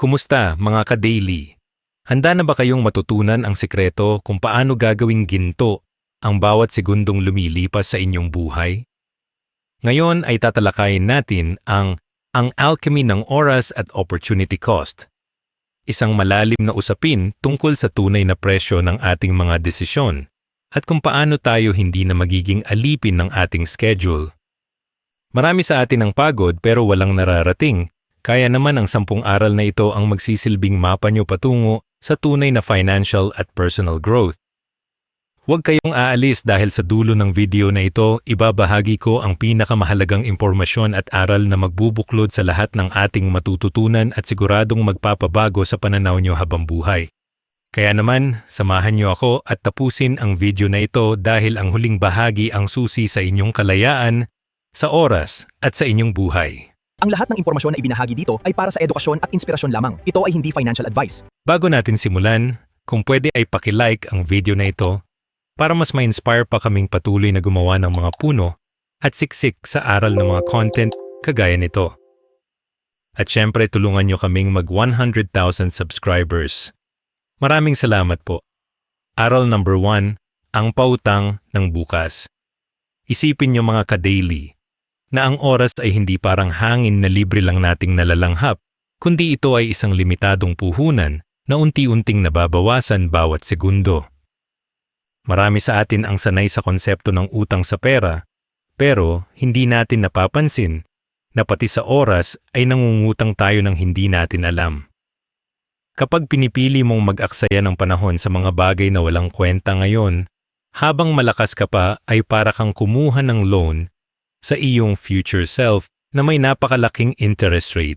Kumusta mga ka-daily? Handa na ba kayong matutunan ang sikreto kung paano gagawing ginto ang bawat segundong lumilipas sa inyong buhay? Ngayon ay tatalakayin natin ang alchemy ng oras at opportunity cost. Isang malalim na usapin tungkol sa tunay na presyo ng ating mga desisyon at kung paano tayo hindi na magiging alipin ng ating schedule. Marami sa atin ang pagod pero walang nararating. Kaya naman ang 10 aral na ito ang magsisilbing mapa nyo patungo sa tunay na financial at personal growth. Huwag kayong aalis dahil sa dulo ng video na ito, ibabahagi ko ang pinakamahalagang impormasyon at aral na magbubuklod sa lahat ng ating matututunan at siguradong magpapabago sa pananaw nyo habang buhay. Kaya naman, samahan nyo ako at tapusin ang video na ito dahil ang huling bahagi ang susi sa inyong kalayaan, sa oras at sa inyong buhay. Ang lahat ng impormasyon na ibinahagi dito ay para sa edukasyon at inspirasyon lamang. Ito ay hindi financial advice. Bago natin simulan, kung pwede ay paki-like ang video na ito para mas ma-inspire pa kaming patuloy na gumawa ng mga puno at siksik sa aral ng mga content kagaya nito. At syempre tulungan nyo kaming mag 100,000 subscribers. Maraming salamat po. Aral number 1, ang pautang ng bukas. Isipin nyo mga ka-daily na ang oras ay hindi parang hangin na libre lang nating nalalanghap, kundi ito ay isang limitadong puhunan na unti-unting nababawasan bawat segundo. Marami sa atin ang sanay sa konsepto ng utang sa pera, pero hindi natin napapansin na pati sa oras ay nangungutang tayo ng hindi natin alam. Kapag pinipili mong mag-aksaya ng panahon sa mga bagay na walang kwenta ngayon, habang malakas ka pa ay para kang kumuha ng loan sa iyong future self na may napakalaking interest rate.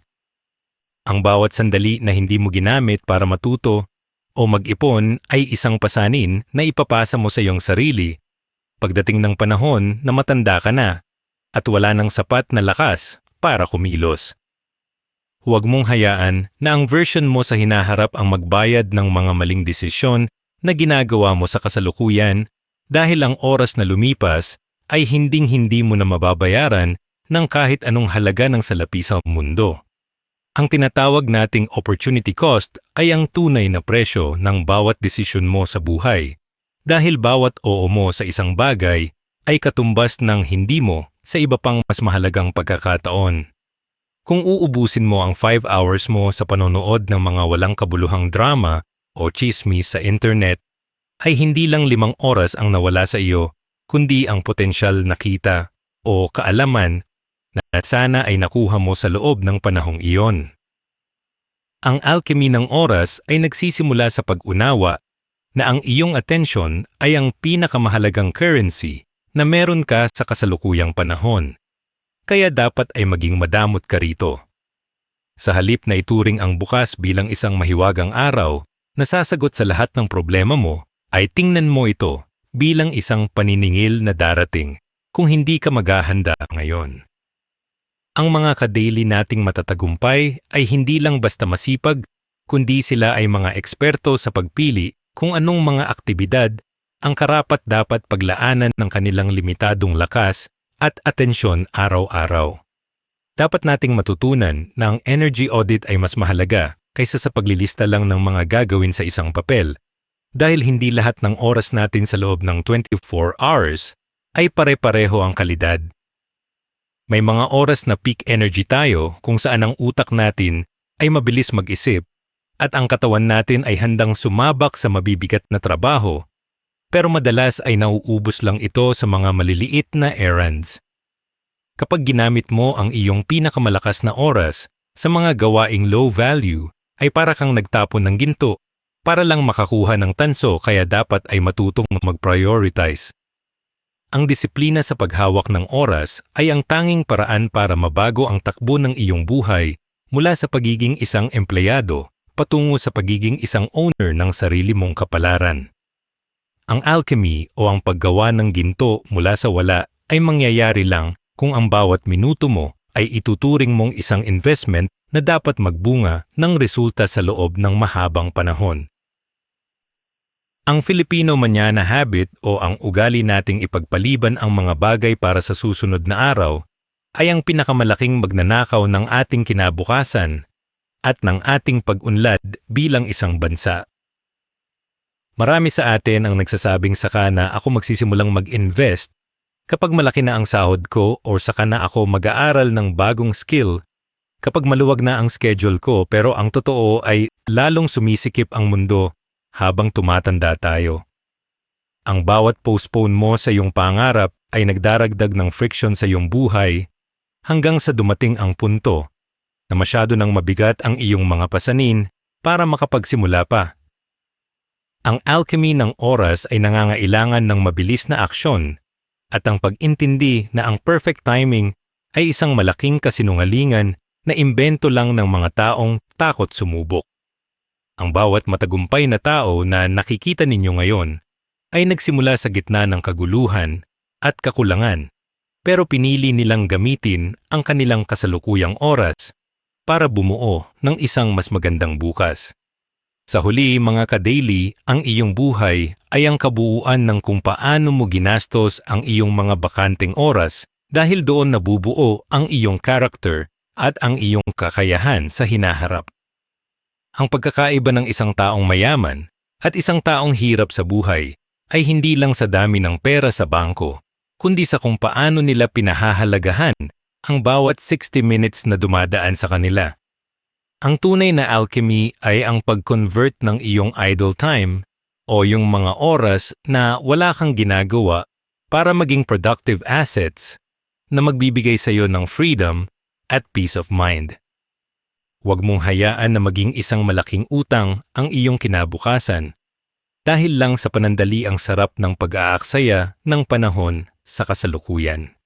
Ang bawat sandali na hindi mo ginamit para matuto o mag-ipon ay isang pasanin na ipapasa mo sa iyong sarili pagdating ng panahon na matanda ka na at wala nang sapat na lakas para kumilos. Huwag mong hayaan na ang version mo sa hinaharap ang magbayad ng mga maling desisyon na ginagawa mo sa kasalukuyan dahil ang oras na lumipas ay hinding-hindi mo na mababayaran ng kahit anong halaga ng salapi sa mundo. Ang tinatawag nating opportunity cost ay ang tunay na presyo ng bawat desisyon mo sa buhay, dahil bawat oo mo sa isang bagay ay katumbas ng hindi mo sa iba pang mas mahalagang pagkakataon. Kung uubusin mo ang 5 hours mo sa panonood ng mga walang kabuluhang drama o chismis sa internet, ay hindi lang 5 oras ang nawala sa iyo, kundi ang potensyal na kita o kaalaman na sana ay nakuha mo sa loob ng panahong iyon. Ang alchemy ng oras ay nagsisimula sa pag-unawa na ang iyong atensyon ay ang pinakamahalagang currency na meron ka sa kasalukuyang panahon. Kaya dapat ay maging madamot ka rito. Sa halip na ituring ang bukas bilang isang mahiwagang araw na sasagot sa lahat ng problema mo, ay tingnan mo ito bilang isang paniningil na darating kung hindi ka maghahanda ngayon. Ang mga ka-daily nating matatagumpay ay hindi lang basta masipag, kundi sila ay mga eksperto sa pagpili kung anong mga aktibidad ang karapat-dapat paglaanan ng kanilang limitadong lakas at atensyon araw-araw. Dapat nating matutunan na ang energy audit ay mas mahalaga kaysa sa paglilista lang ng mga gagawin sa isang papel. Dahil hindi lahat ng oras natin sa loob ng 24 hours ay pare-pareho ang kalidad. May mga oras na peak energy tayo kung saan ang utak natin ay mabilis mag-isip at ang katawan natin ay handang sumabak sa mabibigat na trabaho, pero madalas ay nauubos lang ito sa mga maliliit na errands. Kapag ginamit mo ang iyong pinakamalakas na oras sa mga gawaing low value, ay para kang nagtapon ng ginto para lang makakuha ng tanso, kaya dapat ay matutong mag-prioritize. Ang disiplina sa paghawak ng oras ay ang tanging paraan para mabago ang takbo ng iyong buhay mula sa pagiging isang empleyado patungo sa pagiging isang owner ng sarili mong kapalaran. Ang alchemy o ang paggawa ng ginto mula sa wala ay mangyayari lang kung ang bawat minuto mo ay ituturing mong isang investment na dapat magbunga ng resulta sa loob ng mahabang panahon. Ang Filipino manyana habit o ang ugali nating ipagpaliban ang mga bagay para sa susunod na araw ay ang pinakamalaking magnanakaw ng ating kinabukasan at ng ating pag-unlad bilang isang bansa. Marami sa atin ang nagsasabing saka na ako magsisimulang mag-invest kapag malaki na ang sahod ko o saka na ako mag-aaral ng bagong skill kapag maluwag na ang schedule ko, pero ang totoo ay lalong sumisikip ang mundo habang tumatanda tayo. Ang bawat postpone mo sa iyong pangarap ay nagdaragdag ng friction sa iyong buhay hanggang sa dumating ang punto na masyado nang mabigat ang iyong mga pasanin para makapagsimula pa. Ang alchemy ng oras ay nangangailangan ng mabilis na aksyon at ang pag-intindi na ang perfect timing ay isang malaking kasinungalingan na imbento lang ng mga taong takot sumubok. Ang bawat matagumpay na tao na nakikita ninyo ngayon ay nagsimula sa gitna ng kaguluhan at kakulangan, pero pinili nilang gamitin ang kanilang kasalukuyang oras para bumuo ng isang mas magandang bukas. Sa huli, mga ka-daily, ang iyong buhay ay ang kabuuan ng kung paano mo ginastos ang iyong mga bakanteng oras dahil doon nabubuo ang iyong character at ang iyong kakayahan sa hinaharap. Ang pagkakaiba ng isang taong mayaman at isang taong hirap sa buhay ay hindi lang sa dami ng pera sa bangko, kundi sa kung paano nila pinahahalagahan ang bawat 60 minutes na dumadaan sa kanila. Ang tunay na alchemy ay ang pag-convert ng iyong idle time o yung mga oras na wala kang ginagawa para maging productive assets na magbibigay sa iyo ng freedom at peace of mind. Huwag mong hayaan na maging isang malaking utang ang iyong kinabukasan dahil lang sa panandali ang sarap ng pag-aaksaya ng panahon sa kasalukuyan.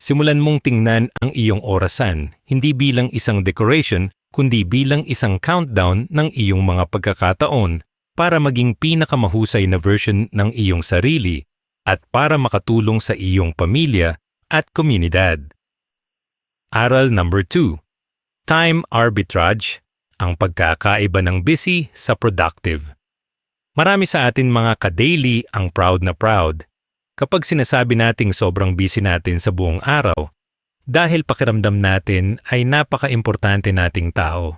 Simulan mong tingnan ang iyong orasan hindi bilang isang decoration kundi bilang isang countdown ng iyong mga pagkakataon para maging pinakamahusay na version ng iyong sarili at para makatulong sa iyong pamilya at komunidad. Aral number 2. Time arbitrage, ang pagkakaiba ng busy sa productive. Marami sa atin mga ka-daily ang proud na proud kapag sinasabi nating sobrang busy natin sa buong araw dahil pakiramdam natin ay napaka-importante nating tao.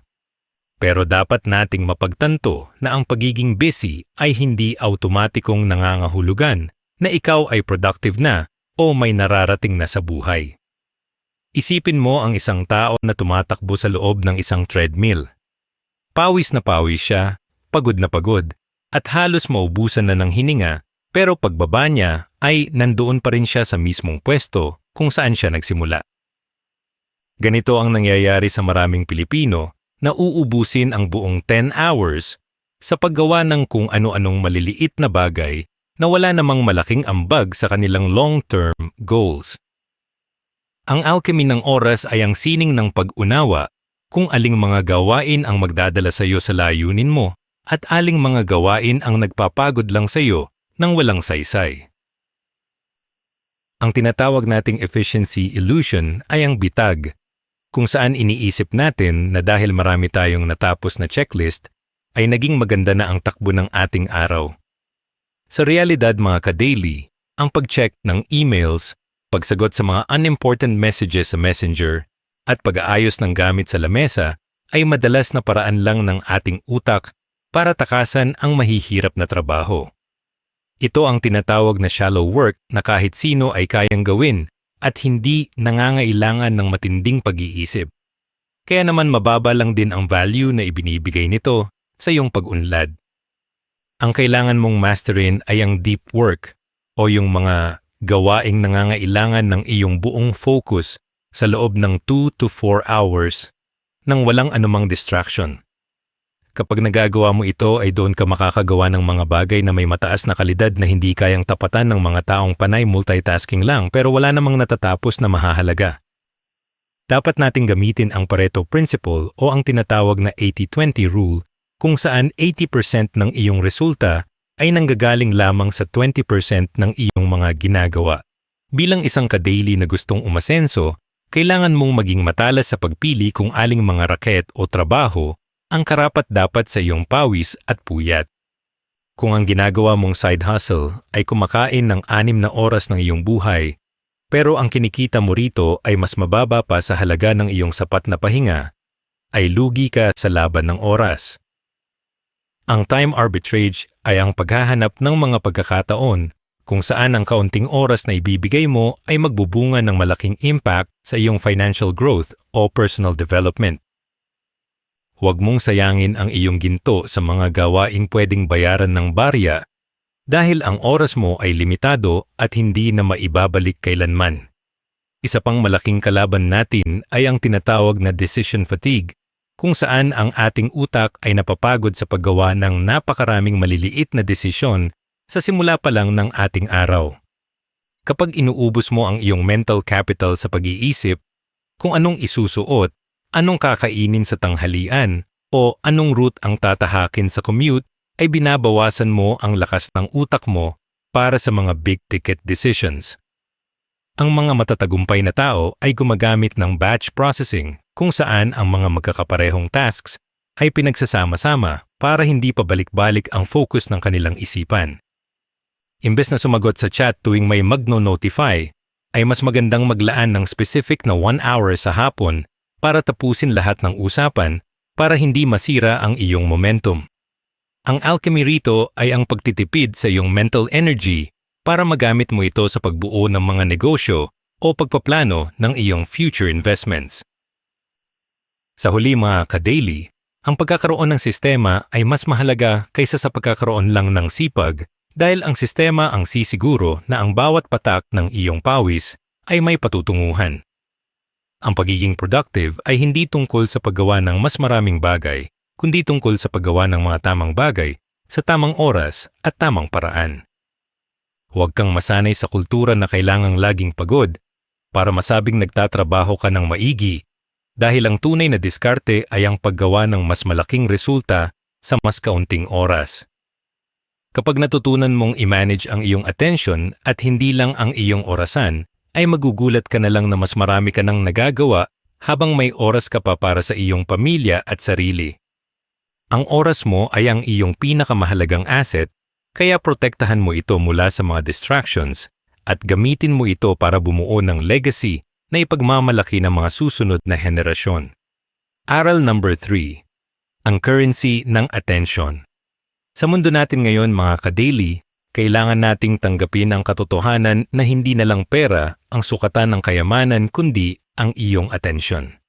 Pero dapat nating mapagtanto na ang pagiging busy ay hindi automatikong nangangahulugan na ikaw ay productive na o may nararating na sa buhay. Isipin mo ang isang tao na tumatakbo sa loob ng isang treadmill. Pawis na pawis siya, pagod na pagod, at halos maubusan na ng hininga, pero pagbaba niya ay nandoon pa rin siya sa mismong pwesto kung saan siya nagsimula. Ganito ang nangyayari sa maraming Pilipino na uubusin ang buong 10 hours sa paggawa ng kung ano-anong maliliit na bagay na wala namang malaking ambag sa kanilang long-term goals. Ang alchemy ng oras ay ang sining ng pag-unawa kung aling mga gawain ang magdadala sa iyo sa layunin mo at aling mga gawain ang nagpapagod lang sa iyo nang walang saysay. Ang tinatawag nating efficiency illusion ay ang bitag, kung saan iniisip natin na dahil marami tayong natapos na checklist, ay naging maganda na ang takbo ng ating araw. Sa realidad mga ka-daily, ang pag-check ng emails, pagsagot sa mga unimportant messages sa Messenger, at pag-aayos ng gamit sa lamesa ay madalas na paraan lang ng ating utak para takasan ang mahihirap na trabaho. Ito ang tinatawag na shallow work na kahit sino ay kayang gawin at hindi nangangailangan ng matinding pag-iisip. Kaya naman mababa lang din ang value na ibinibigay nito sa iyong pag-unlad. Ang kailangan mong masterin ay ang deep work o yung mga gawaing nangangailangan ng iyong buong focus sa loob ng 2 to 4 hours nang walang anumang distraction. Kapag nagagawa mo ito ay doon ka makakagawa ng mga bagay na may mataas na kalidad na hindi kayang tapatan ng mga taong panay multitasking lang pero wala namang natatapos na mahahalaga. Dapat nating gamitin ang Pareto Principle o ang tinatawag na 80-20 rule kung saan 80% ng iyong resulta ay nanggagaling lamang sa 20% ng iyong mga ginagawa. Bilang isang ka-daily na gustong umasenso, kailangan mong maging matalas sa pagpili kung aling mga raket o trabaho ang karapat-dapat sa iyong pawis at puyat. Kung ang ginagawa mong side hustle ay kumakain ng 6 na oras ng iyong buhay, pero ang kinikita mo rito ay mas mababa pa sa halaga ng iyong sapat na pahinga, ay lugi ka sa laban ng oras. Ang time arbitrage ay ang paghahanap ng mga pagkakataon kung saan ang kaunting oras na ibibigay mo ay magbubunga ng malaking impact sa iyong financial growth o personal development. Huwag mong sayangin ang iyong ginto sa mga gawaing pwedeng bayaran ng barya dahil ang oras mo ay limitado at hindi na maibabalik kailanman. Isa pang malaking kalaban natin ay ang tinatawag na decision fatigue, kung saan ang ating utak ay napapagod sa paggawa ng napakaraming maliliit na desisyon sa simula pa lang ng ating araw. Kapag inuubos mo ang iyong mental capital sa pag-iisip kung anong isusuot, anong kakainin sa tanghalian, o anong route ang tatahakin sa commute, ay binabawasan mo ang lakas ng utak mo para sa mga big-ticket decisions. Ang mga matatagumpay na tao ay gumagamit ng batch processing kung saan ang mga magkakaparehong tasks ay pinagsasama-sama para hindi pabalik-balik ang focus ng kanilang isipan. Imbes na sumagot sa chat tuwing may magno-notify, ay mas magandang maglaan ng specific na 1 hour sa hapon para tapusin lahat ng usapan para hindi masira ang iyong momentum. Ang alchemy rito ay ang pagtitipid sa iyong mental energy para magamit mo ito sa pagbuo ng mga negosyo o pagpaplano ng iyong future investments. Sa huli mga ka-daily, ang pagkakaroon ng sistema ay mas mahalaga kaysa sa pagkakaroon lang ng sipag dahil ang sistema ang sisiguro na ang bawat patak ng iyong pawis ay may patutunguhan. Ang pagiging productive ay hindi tungkol sa paggawa ng mas maraming bagay, kundi tungkol sa paggawa ng mga tamang bagay sa tamang oras at tamang paraan. Huwag kang masanay sa kultura na kailangang laging pagod para masabing nagtatrabaho ka ng maigi dahil ang tunay na diskarte ay ang paggawa ng mas malaking resulta sa mas kaunting oras. Kapag natutunan mong i-manage ang iyong attention at hindi lang ang iyong orasan, ay magugulat ka na lang na mas marami ka nang nagagawa habang may oras ka pa para sa iyong pamilya at sarili. Ang oras mo ay ang iyong pinakamahalagang asset, kaya protektahan mo ito mula sa mga distractions at gamitin mo ito para bumuo ng legacy na ipagmamalaki ng mga susunod na henerasyon. Aral number 3. Ang currency ng attention. Sa mundo natin ngayon mga ka-daily, kailangan nating tanggapin ang katotohanan na hindi na lang pera ang sukatan ng kayamanan kundi ang iyong atensyon.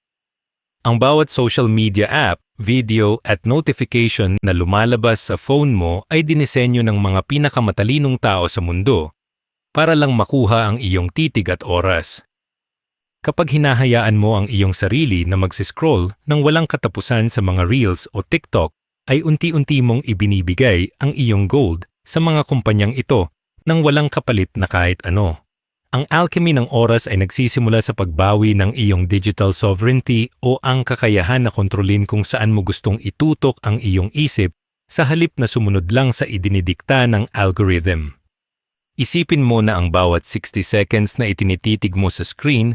Ang bawat social media app, video at notification na lumalabas sa phone mo ay dinisenyo ng mga pinakamatalinong tao sa mundo para lang makuha ang iyong titig at oras. Kapag hinahayaan mo ang iyong sarili na magsiscroll ng walang katapusan sa mga Reels o TikTok, ay unti-unti mong ibinibigay ang iyong gold sa mga kumpanyang ito nang walang kapalit na kahit ano. Ang alchemy ng oras ay nagsisimula sa pagbawi ng iyong digital sovereignty o ang kakayahan na kontrolin kung saan mo gustong itutok ang iyong isip sa halip na sumunod lang sa idinidikta ng algorithm. Isipin mo na ang bawat 60 seconds na itinititig mo sa screen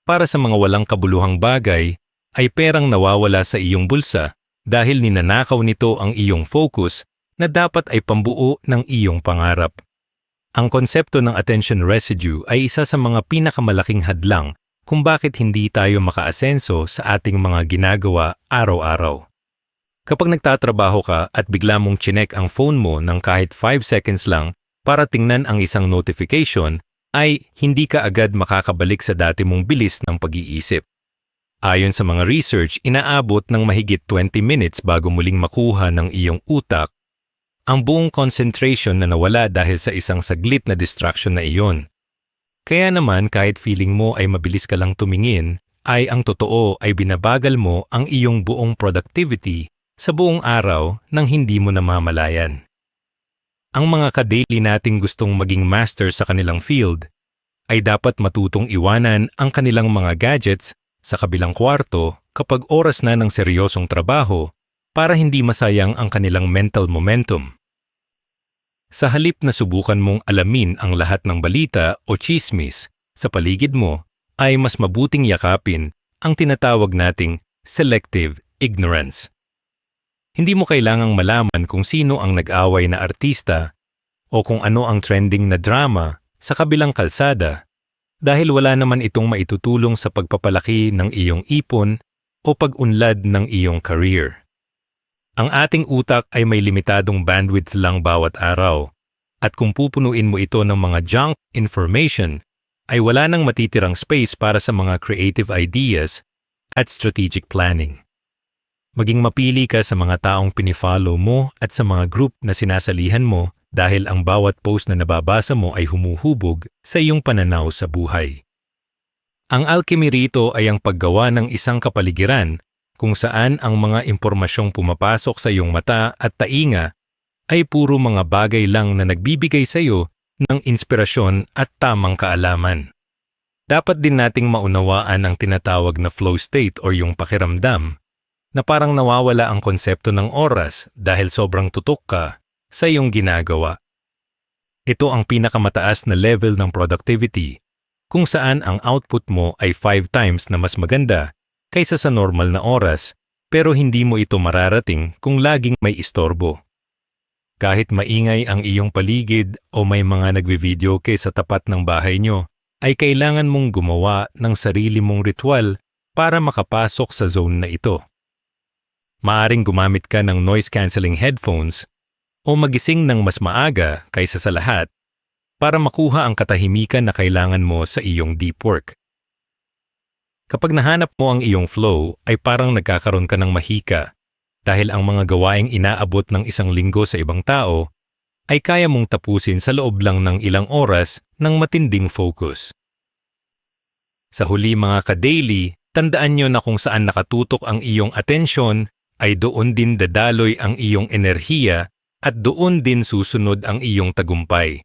para sa mga walang kabuluhang bagay ay perang nawawala sa iyong bulsa dahil ninanakaw nito ang iyong focus na dapat ay pambuo ng iyong pangarap. Ang konsepto ng attention residue ay isa sa mga pinakamalaking hadlang kung bakit hindi tayo makaasenso sa ating mga ginagawa araw-araw. Kapag nagtatrabaho ka at bigla mong chinek ang phone mo ng kahit 5 seconds lang para tingnan ang isang notification, ay hindi ka agad makakabalik sa dati mong bilis ng pag-iisip. Ayon sa mga research, inaabot ng mahigit 20 minutes bago muling makuha ng iyong utak ang buong concentration na nawala dahil sa isang saglit na distraction na iyon. Kaya naman kahit feeling mo ay mabilis ka lang tumingin, ay ang totoo ay binabagal mo ang iyong buong productivity sa buong araw nang hindi mo namamalayan. Ang mga ka-daily nating gustong maging master sa kanilang field ay dapat matutong iwanan ang kanilang mga gadgets sa kabilang kwarto kapag oras na ng seryosong trabaho para hindi masayang ang kanilang mental momentum. Sa halip na subukan mong alamin ang lahat ng balita o chismis sa paligid mo, ay mas mabuting yakapin ang tinatawag nating selective ignorance. Hindi mo kailangang malaman kung sino ang nag-away na artista o kung ano ang trending na drama sa kabilang kalsada dahil wala naman itong maitutulong sa pagpapalaki ng iyong ipon o pag-unlad ng iyong career. Ang ating utak ay may limitadong bandwidth lang bawat araw, at kung pupunuin mo ito ng mga junk information, ay wala nang matitirang space para sa mga creative ideas at strategic planning. Maging mapili ka sa mga taong pinifollow mo at sa mga group na sinasalihan mo dahil ang bawat post na nababasa mo ay humuhubog sa iyong pananaw sa buhay. Ang alchemy rito ay ang paggawa ng isang kapaligiran kung saan ang mga impormasyong pumapasok sa iyong mata at tainga ay puro mga bagay lang na nagbibigay sa iyo ng inspirasyon at tamang kaalaman. Dapat din nating maunawaan ang tinatawag na flow state o yung pakiramdam na parang nawawala ang konsepto ng oras dahil sobrang tutok ka sa iyong ginagawa. Ito ang pinakamataas na level ng productivity kung saan ang output mo ay 5 times na mas maganda kaysa sa normal na oras pero hindi mo ito mararating kung laging may istorbo. Kahit maingay ang iyong paligid o may mga nagvi-videoke sa tapat ng bahay nyo, ay kailangan mong gumawa ng sarili mong ritual para makapasok sa zone na ito. Maaring gumamit ka ng noise-canceling headphones o magising ng mas maaga kaysa sa lahat para makuha ang katahimikan na kailangan mo sa iyong deep work. Kapag nahanap mo ang iyong flow, ay parang nagkakaroon ka ng mahika dahil ang mga gawaing inaabot ng isang linggo sa ibang tao ay kaya mong tapusin sa loob lang ng ilang oras ng matinding focus. Sa huli mga ka-daily, tandaan nyo na kung saan nakatutok ang iyong atensyon ay doon din dadaloy ang iyong enerhiya at doon din susunod ang iyong tagumpay.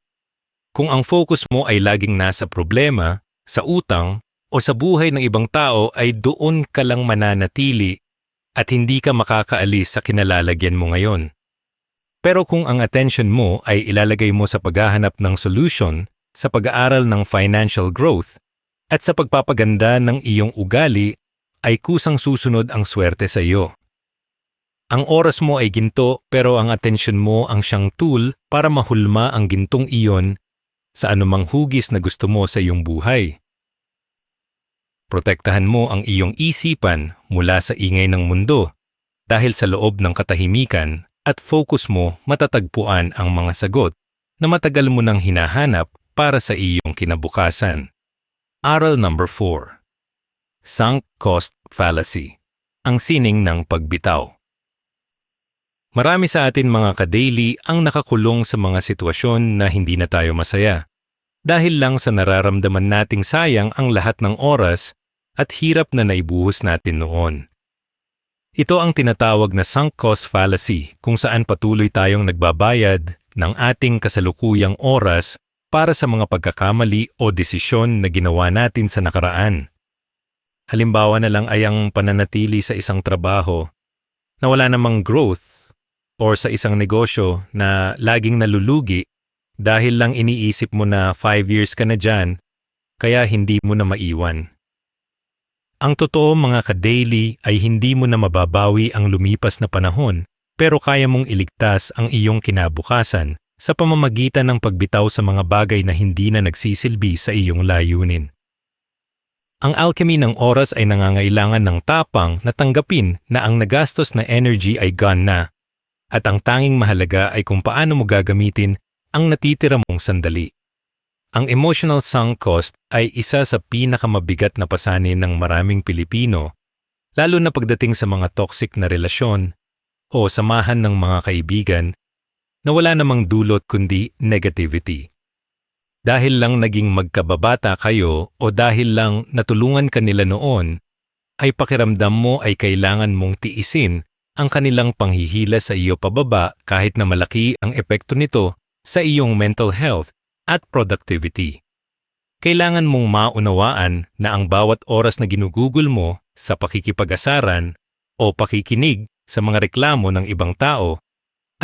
Kung ang focus mo ay laging nasa problema, sa utang, o sa buhay ng ibang tao ay doon ka lang mananatili at hindi ka makakaalis sa kinalalagyan mo ngayon. Pero kung ang attention mo ay ilalagay mo sa paghahanap ng solution, sa pag-aaral ng financial growth, at sa pagpapaganda ng iyong ugali, ay kusang susunod ang swerte sa iyo. Ang oras mo ay ginto pero ang atensyon mo ang siyang tool para mahulma ang gintong iyon sa anumang hugis na gusto mo sa iyong buhay. Protektahan mo ang iyong isipan mula sa ingay ng mundo dahil sa loob ng katahimikan at focus mo matatagpuan ang mga sagot na matagal mo nang hinahanap para sa iyong kinabukasan. Aral number 4. Sunk cost fallacy. Ang sining ng pagbitaw. Marami sa atin mga ka-daily ang nakakulong sa mga sitwasyon na hindi na tayo masaya. Dahil lang sa nararamdaman nating sayang ang lahat ng oras at hirap na naibuhos natin noon. Ito ang tinatawag na sunk cost fallacy kung saan patuloy tayong nagbabayad ng ating kasalukuyang oras para sa mga pagkakamali o desisyon na ginawa natin sa nakaraan. Halimbawa na lang ay ang pananatili sa isang trabaho na wala namang growth o sa isang negosyo na laging nalulugi dahil lang iniisip mo na 5 years ka na dyan, kaya hindi mo na maiwan. Ang totoo mga ka-daily ay hindi mo na mababawi ang lumipas na panahon pero kaya mong iligtas ang iyong kinabukasan sa pamamagitan ng pagbitaw sa mga bagay na hindi na nagsisilbi sa iyong layunin. Ang alchemy ng oras ay nangangailangan ng tapang na tanggapin na ang nagastos na energy ay gone na at ang tanging mahalaga ay kung paano mo gagamitin ang natitira mong sandali. Ang emotional sunk cost ay isa sa pinakamabigat na pasanin ng maraming Pilipino, lalo na pagdating sa mga toxic na relasyon o samahan ng mga kaibigan na wala namang dulot kundi negativity. Dahil lang naging magkababata kayo o dahil lang natulungan ka nila noon, ay pakiramdam mo ay kailangan mong tiisin ang kanilang panghihila sa iyo pababa kahit na malaki ang epekto nito sa iyong mental health at productivity. Kailangan mong maunawaan na ang bawat oras na ginugugol mo sa pakikipag-asaran o pakikinig sa mga reklamo ng ibang tao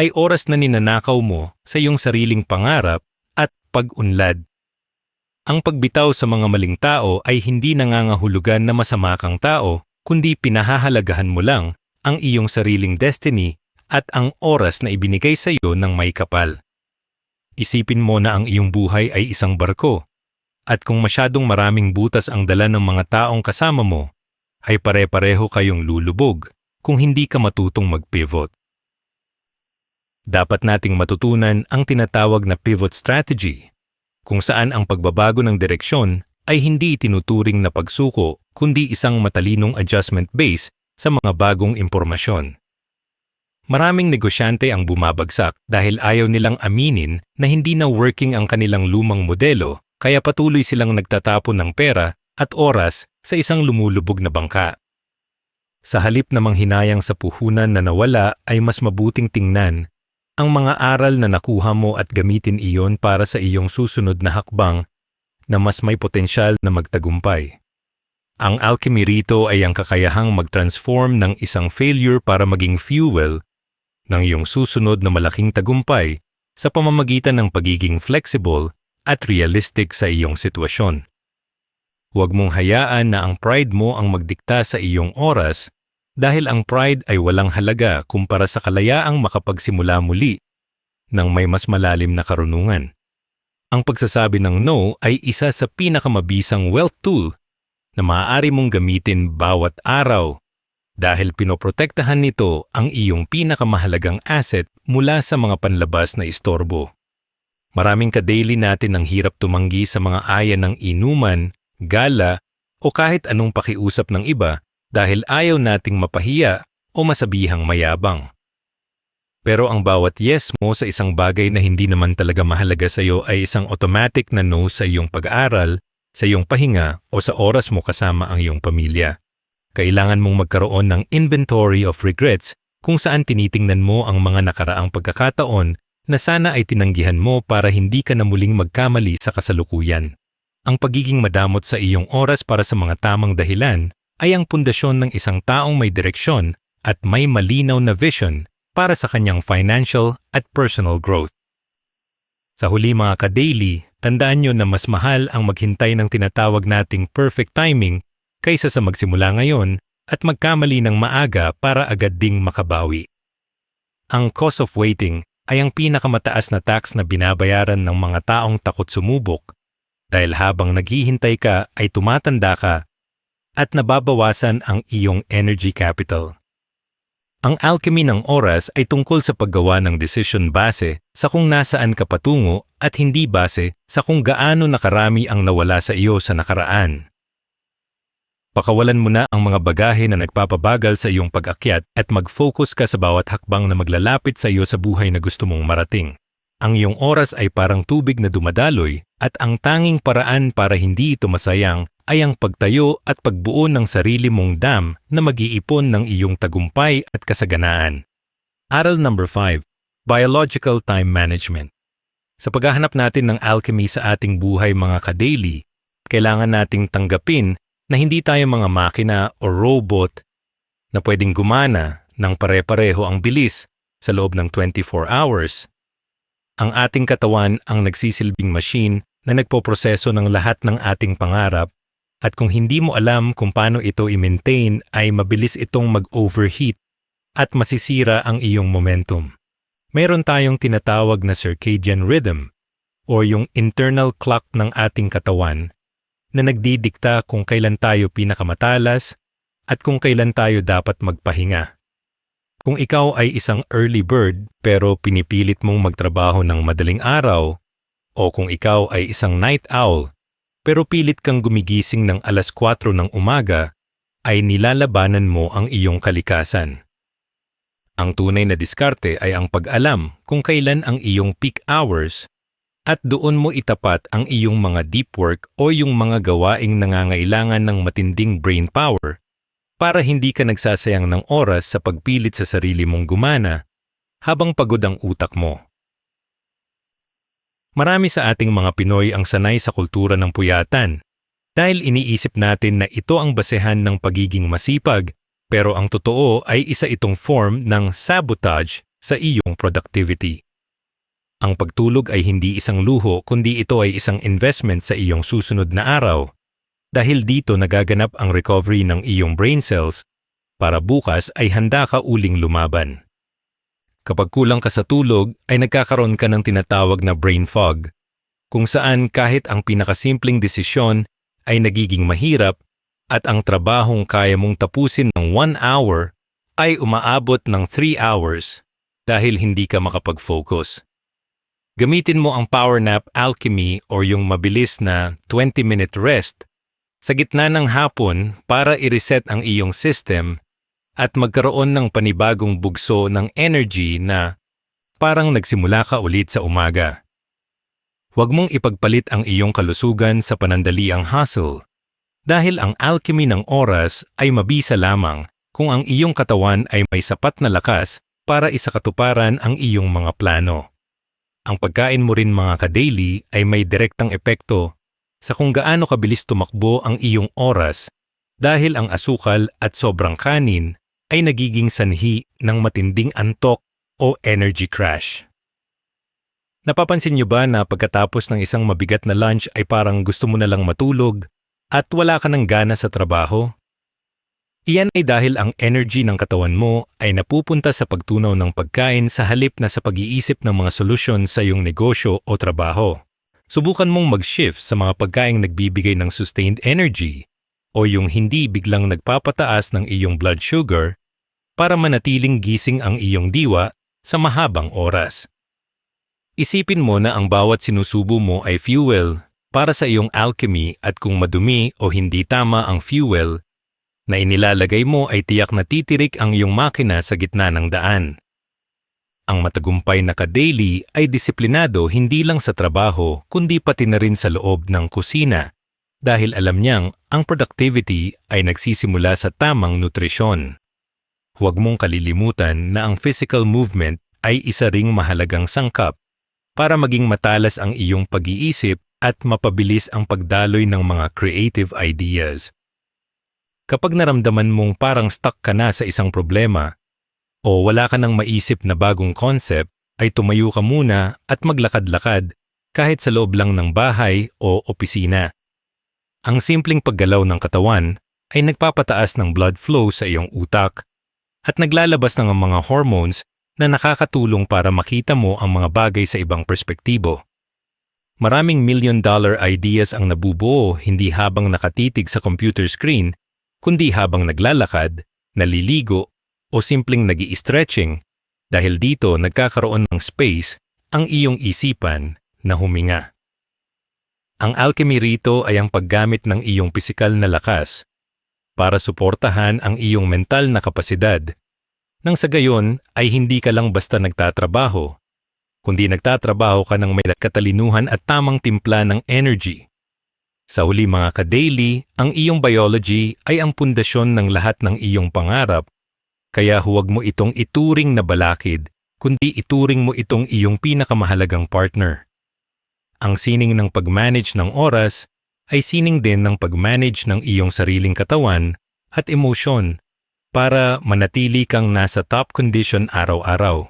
ay oras na ninanakaw mo sa iyong sariling pangarap at pag-unlad. Ang pagbitaw sa mga maling tao ay hindi nangangahulugan na masama kang tao, kundi pinahahalagahan mo lang ang iyong sariling destiny at ang oras na ibinigay sa iyo ng may kapal. Isipin mo na ang iyong buhay ay isang barko, at kung masyadong maraming butas ang dala ng mga taong kasama mo, ay pare-pareho kayong lulubog kung hindi ka matutong mag-pivot. Dapat nating matutunan ang tinatawag na pivot strategy, kung saan ang pagbabago ng direksyon ay hindi tinuturing na pagsuko kundi isang matalinong adjustment base sa mga bagong impormasyon. Maraming negosyante ang bumabagsak dahil ayaw nilang aminin na hindi na working ang kanilang lumang modelo, kaya patuloy silang nagtatapon ng pera at oras sa isang lumulubog na bangka. Sa halip na manghinayang sa puhunan na nawala ay mas mabuting tingnan ang mga aral na nakuha mo at gamitin iyon para sa iyong susunod na hakbang na mas may potensyal na magtagumpay. Ang alchemy rito ay ang kakayahang mag-transform ng isang failure para maging fuel ng iyong susunod na malaking tagumpay sa pamamagitan ng pagiging flexible at realistic sa iyong sitwasyon. Huwag mong hayaan na ang pride mo ang magdikta sa iyong oras dahil ang pride ay walang halaga kumpara sa kalayaang makapagsimula muli ng may mas malalim na karunungan. Ang pagsasabi ng no ay isa sa pinakamabisang wealth tool na maaari mong gamitin bawat araw dahil pinoprotektahan nito ang iyong pinakamahalagang asset mula sa mga panlabas na istorbo. Maraming ka-daily natin ang hirap tumanggi sa mga aya ng inuman, gala o kahit anong pakiusap ng iba dahil ayaw nating mapahiya o masabihang mayabang. Pero ang bawat yes mo sa isang bagay na hindi naman talaga mahalaga sa iyo ay isang automatic na no sa iyong pag-aaral, sa iyong pahinga o sa oras mo kasama ang iyong pamilya. Kailangan mong magkaroon ng inventory of regrets kung saan tinitingnan mo ang mga nakaraang pagkakataon na sana ay tinanggihan mo para hindi ka na muling magkamali sa kasalukuyan. Ang pagiging madamot sa iyong oras para sa mga tamang dahilan ay ang pundasyon ng isang taong may direksyon at may malinaw na vision para sa kanyang financial at personal growth. Sa huli mga ka-daily, tandaan nyo na mas mahal ang maghintay ng tinatawag nating perfect timing kaysa sa magsimula ngayon at magkamali ng maaga para agad ding makabawi. Ang cost of waiting ay ang pinakamataas na tax na binabayaran ng mga taong takot sumubok dahil habang naghihintay ka ay tumatanda ka at nababawasan ang iyong energy capital. Ang alchemy ng oras ay tungkol sa paggawa ng desisyon base sa kung nasaan ka patungo at hindi base sa kung gaano nakarami ang nawala sa iyo sa nakaraan. Pakawalan mo na ang mga bagahe na nagpapabagal sa iyong pag-akyat at mag-focus ka sa bawat hakbang na maglalapit sa iyo sa buhay na gusto mong marating. Ang iyong oras ay parang tubig na dumadaloy at ang tanging paraan para hindi ito masayang ay ang pagtayo at pagbuo ng sarili mong dam na mag-iipon ng iyong tagumpay at kasaganaan. Aral number 5, Biological Time Management. Sa paghahanap natin ng alchemy sa ating buhay mga ka-daily, kailangan nating tanggapin na hindi tayo mga makina o robot na pwedeng gumana ng pare-pareho ang bilis sa loob ng 24 hours. Ang ating katawan ang nagsisilbing machine na nagpoproseso ng lahat ng ating pangarap at kung hindi mo alam kung paano ito i-maintain ay mabilis itong mag-overheat at masisira ang iyong momentum. Meron tayong tinatawag na circadian rhythm o yung internal clock ng ating katawan na nagdidikta kung kailan tayo pinakamatalas at kung kailan tayo dapat magpahinga. Kung ikaw ay isang early bird pero pinipilit mong magtrabaho ng madaling araw o kung ikaw ay isang night owl pero pilit kang gumigising ng alas 4 ng umaga, ay nilalabanan mo ang iyong kalikasan. Ang tunay na diskarte ay ang pag-alam kung kailan ang iyong peak hours at doon mo itapat ang iyong mga deep work o yung mga gawaing nangangailangan ng matinding brain power para hindi ka nagsasayang ng oras sa pagpilit sa sarili mong gumana habang pagod ang utak mo. Marami sa ating mga Pinoy ang sanay sa kultura ng puyatan dahil iniisip natin na ito ang basehan ng pagiging masipag pero ang totoo ay isa itong form ng sabotage sa iyong productivity. Ang pagtulog ay hindi isang luho kundi ito ay isang investment sa iyong susunod na araw dahil dito nagaganap ang recovery ng iyong brain cells para bukas ay handa ka uling lumaban. Kapag kulang ka sa tulog, ay nagkakaroon ka ng tinatawag na brain fog, kung saan kahit ang pinakasimpleng desisyon ay nagiging mahirap At ang trabahong kaya mong tapusin ng 1 hour ay umaabot ng 3 hours dahil hindi ka makapag-focus. Gamitin mo ang power nap alchemy o yung mabilis na 20-minute rest sa gitna ng hapon para i-reset ang iyong system at magkaroon ng panibagong bugso ng energy na parang nagsimula ka ulit sa umaga. Huwag mong ipagpalit ang iyong kalusugan sa panandaliang hustle dahil ang alchemy ng oras ay mabisa lamang kung ang iyong katawan ay may sapat na lakas para isakatuparan ang iyong mga plano. Ang pagkain mo rin mga ka-daily ay may direktang epekto sa kung gaano kabilis tumakbo ang iyong oras dahil ang asukal at sobrang kanin ay nagiging sanhi ng matinding antok o energy crash. Napapansin niyo ba na pagkatapos ng isang mabigat na lunch ay parang gusto mo na lang matulog at wala ka ng gana sa trabaho? Iyan ay dahil ang energy ng katawan mo ay napupunta sa pagtunaw ng pagkain sa halip na sa pag-iisip ng mga solusyon sa iyong negosyo o trabaho. Subukan mong mag-shift sa mga pagkaing nagbibigay ng sustained energy o yung hindi biglang nagpapataas ng iyong blood sugar para manatiling gising ang iyong diwa sa mahabang oras. Isipin mo na ang bawat sinusubo mo ay fuel para sa iyong alchemy at kung madumi o hindi tama ang fuel na inilalagay mo ay tiyak na titirik ang iyong makina sa gitna ng daan. Ang matagumpay na ka-daily ay disiplinado hindi lang sa trabaho kundi pati na rin sa loob ng kusina dahil alam niyang ang productivity ay nagsisimula sa tamang nutrisyon. Huwag mong kalilimutan na ang physical movement ay isa ring mahalagang sangkap para maging matalas ang iyong pag-iisip at mapabilis ang pagdaloy ng mga creative ideas. Kapag naramdaman mong parang stuck ka na sa isang problema o wala ka nang maisip na bagong concept, ay tumayo ka muna at maglakad-lakad kahit sa loob lang ng bahay o opisina. Ang simpleng paggalaw ng katawan ay nagpapataas ng blood flow sa iyong utak at naglalabas ng mga hormones na nakakatulong para makita mo ang mga bagay sa ibang perspektibo. Maraming million-dollar ideas ang nabubuo hindi habang nakatitig sa computer screen, kundi habang naglalakad, naliligo, o simpleng nag-i-stretching dahil dito nagkakaroon ng space ang iyong isipan na huminga. Ang alchemy rito ay ang paggamit ng iyong pisikal na lakas para suportahan ang iyong mental na kapasidad nang sa gayon ay hindi ka lang basta nagtatrabaho, kundi nagtatrabaho ka ng may katalinuhan at tamang timpla ng energy. Sa huli mga ka-daily, ang iyong biology ay ang pundasyon ng lahat ng iyong pangarap, kaya huwag mo itong ituring na balakid, kundi ituring mo itong iyong pinakamahalagang partner. Ang sining ng pag-manage ng oras ay sining din ng pag-manage ng iyong sariling katawan at emosyon para manatili kang nasa top condition araw-araw.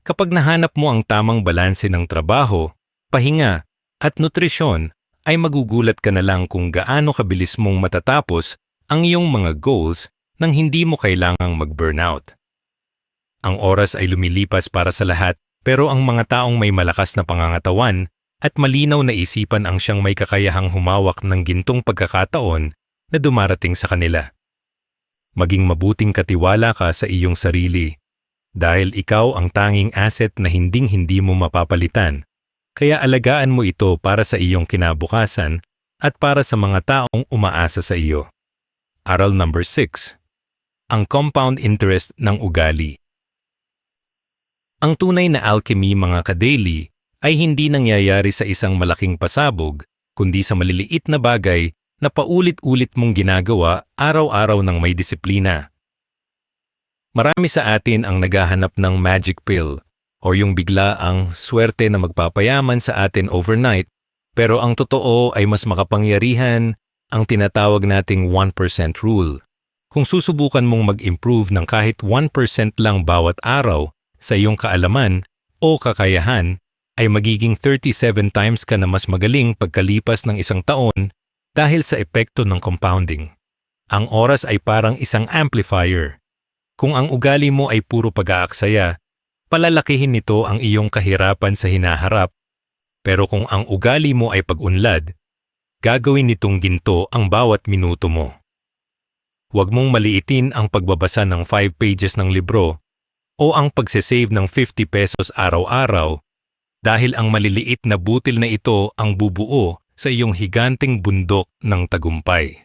Kapag nahanap mo ang tamang balanse ng trabaho, pahinga at nutrisyon, ay magugulat ka na lang kung gaano kabilis mong matatapos ang iyong mga goals nang hindi mo kailangang mag-burnout. Ang oras ay lumilipas para sa lahat pero ang mga taong may malakas na pangangatawan at malinaw na isipan ang siyang may kakayahang humawak ng gintong pagkakataon na dumarating sa kanila. Maging mabuting katiwala ka sa iyong sarili dahil ikaw ang tanging asset na hinding-hindi mo mapapalitan. Kaya alagaan mo ito para sa iyong kinabukasan at para sa mga taong umaasa sa iyo. Aral number 6. Ang compound interest ng ugali. Ang tunay na alchemy mga ka-daily ay hindi nangyayari sa isang malaking pasabog, kundi sa maliliit na bagay na paulit-ulit mong ginagawa araw-araw ng may disiplina. Marami sa atin ang naghahanap ng magic pill o yung bigla ang swerte na magpapayaman sa atin overnight, pero ang totoo ay mas makapangyarihan ang tinatawag nating 1% rule. Kung susubukan mong mag-improve ng kahit 1% lang bawat araw sa iyong kaalaman o kakayahan, ay magiging 37 times ka na mas magaling pagkalipas ng isang taon dahil sa epekto ng compounding. Ang oras ay parang isang amplifier. Kung ang ugali mo ay puro pag-aaksaya, palalakihin nito ang iyong kahirapan sa hinaharap. Pero kung ang ugali mo ay pag-unlad, gagawin nitong ginto ang bawat minuto mo. Huwag mong maliitin ang pagbabasa ng 5 pages ng libro o ang pagsesave ng 50 pesos araw-araw dahil ang maliliit na butil na ito ang bubuo sa iyong higanting bundok ng tagumpay.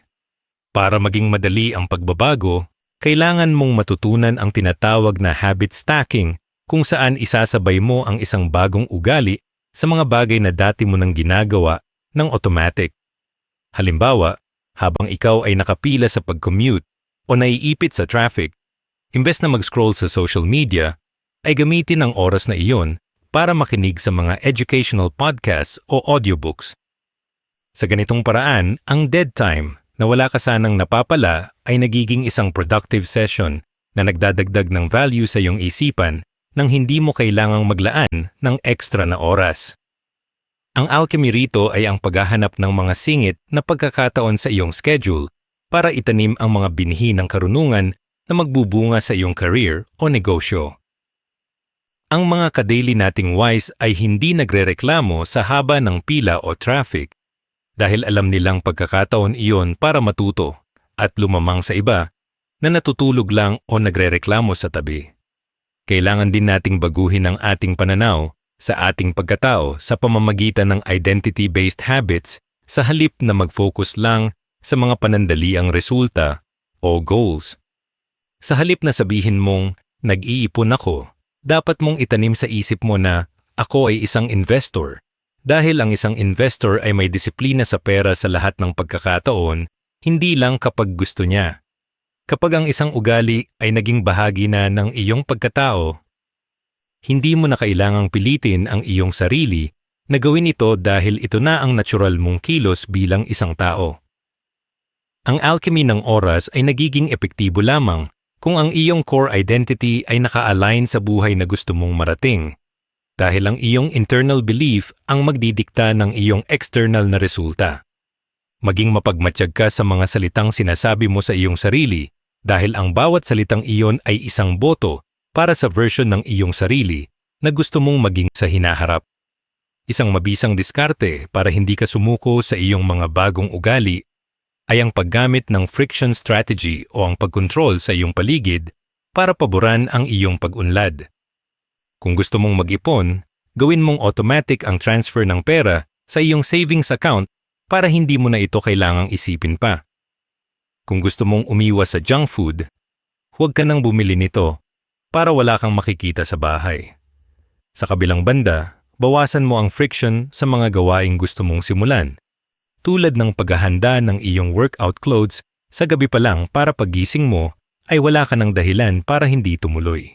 Para maging madali ang pagbabago, kailangan mong matutunan ang tinatawag na habit stacking kung saan isasabay mo ang isang bagong ugali sa mga bagay na dati mo nang ginagawa ng automatic. Halimbawa, habang ikaw ay nakapila sa pag-commute o naiipit sa traffic, imbes na mag-scroll sa social media, ay gamitin ang oras na iyon para makinig sa mga educational podcasts o audiobooks. Sa ganitong paraan, ang dead time na wala ka sanang napapala ay nagiging isang productive session na nagdadagdag ng value sa iyong isipan nang hindi mo kailangang maglaan ng extra na oras. Ang alchemy rito ay ang paghahanap ng mga singit na pagkakataon sa iyong schedule para itanim ang mga binhi ng karunungan na magbubunga sa iyong career o negosyo. Ang mga ka-daily nating wise ay hindi nagrereklamo sa haba ng pila o traffic dahil alam nilang pagkakataon iyon para matuto at lumamang sa iba na natutulog lang o nagrereklamo sa tabi. Kailangan din nating baguhin ang ating pananaw sa ating pagkatao sa pamamagitan ng identity-based habits sa halip na mag-focus lang sa mga panandaliang resulta o goals. Sa halip na sabihin mong, nag-iipon ako, dapat mong itanim sa isip mo na ako ay isang investor. Dahil ang isang investor ay may disiplina sa pera sa lahat ng pagkakataon, hindi lang kapag gusto niya. Kapag ang isang ugali ay naging bahagi na ng iyong pagkatao, hindi mo na kailangang pilitin ang iyong sarili na gawin ito dahil ito na ang natural mong kilos bilang isang tao. Ang alchemy ng oras ay nagiging epektibo lamang kung ang iyong core identity ay naka-align sa buhay na gusto mong marating, dahil ang iyong internal belief ang magdidikta ng iyong external na resulta. Maging mapagmatsyag ka sa mga salitang sinasabi mo sa iyong sarili dahil ang bawat salitang iyon ay isang boto para sa version ng iyong sarili na gusto mong maging sa hinaharap. Isang mabisang diskarte para hindi ka sumuko sa iyong mga bagong ugali ay ang paggamit ng friction strategy o ang pagkontrol sa iyong paligid para paboran ang iyong pag-unlad. Kung gusto mong mag-ipon, gawin mong automatic ang transfer ng pera sa iyong savings account para hindi mo na ito kailangang isipin pa. Kung gusto mong umiwas sa junk food, huwag ka nang bumili nito para wala kang makikita sa bahay. Sa kabilang banda, bawasan mo ang friction sa mga gawaing gusto mong simulan, tulad ng paghahanda ng iyong workout clothes sa gabi pa lang para pagising mo ay wala ka ng dahilan para hindi tumuloy.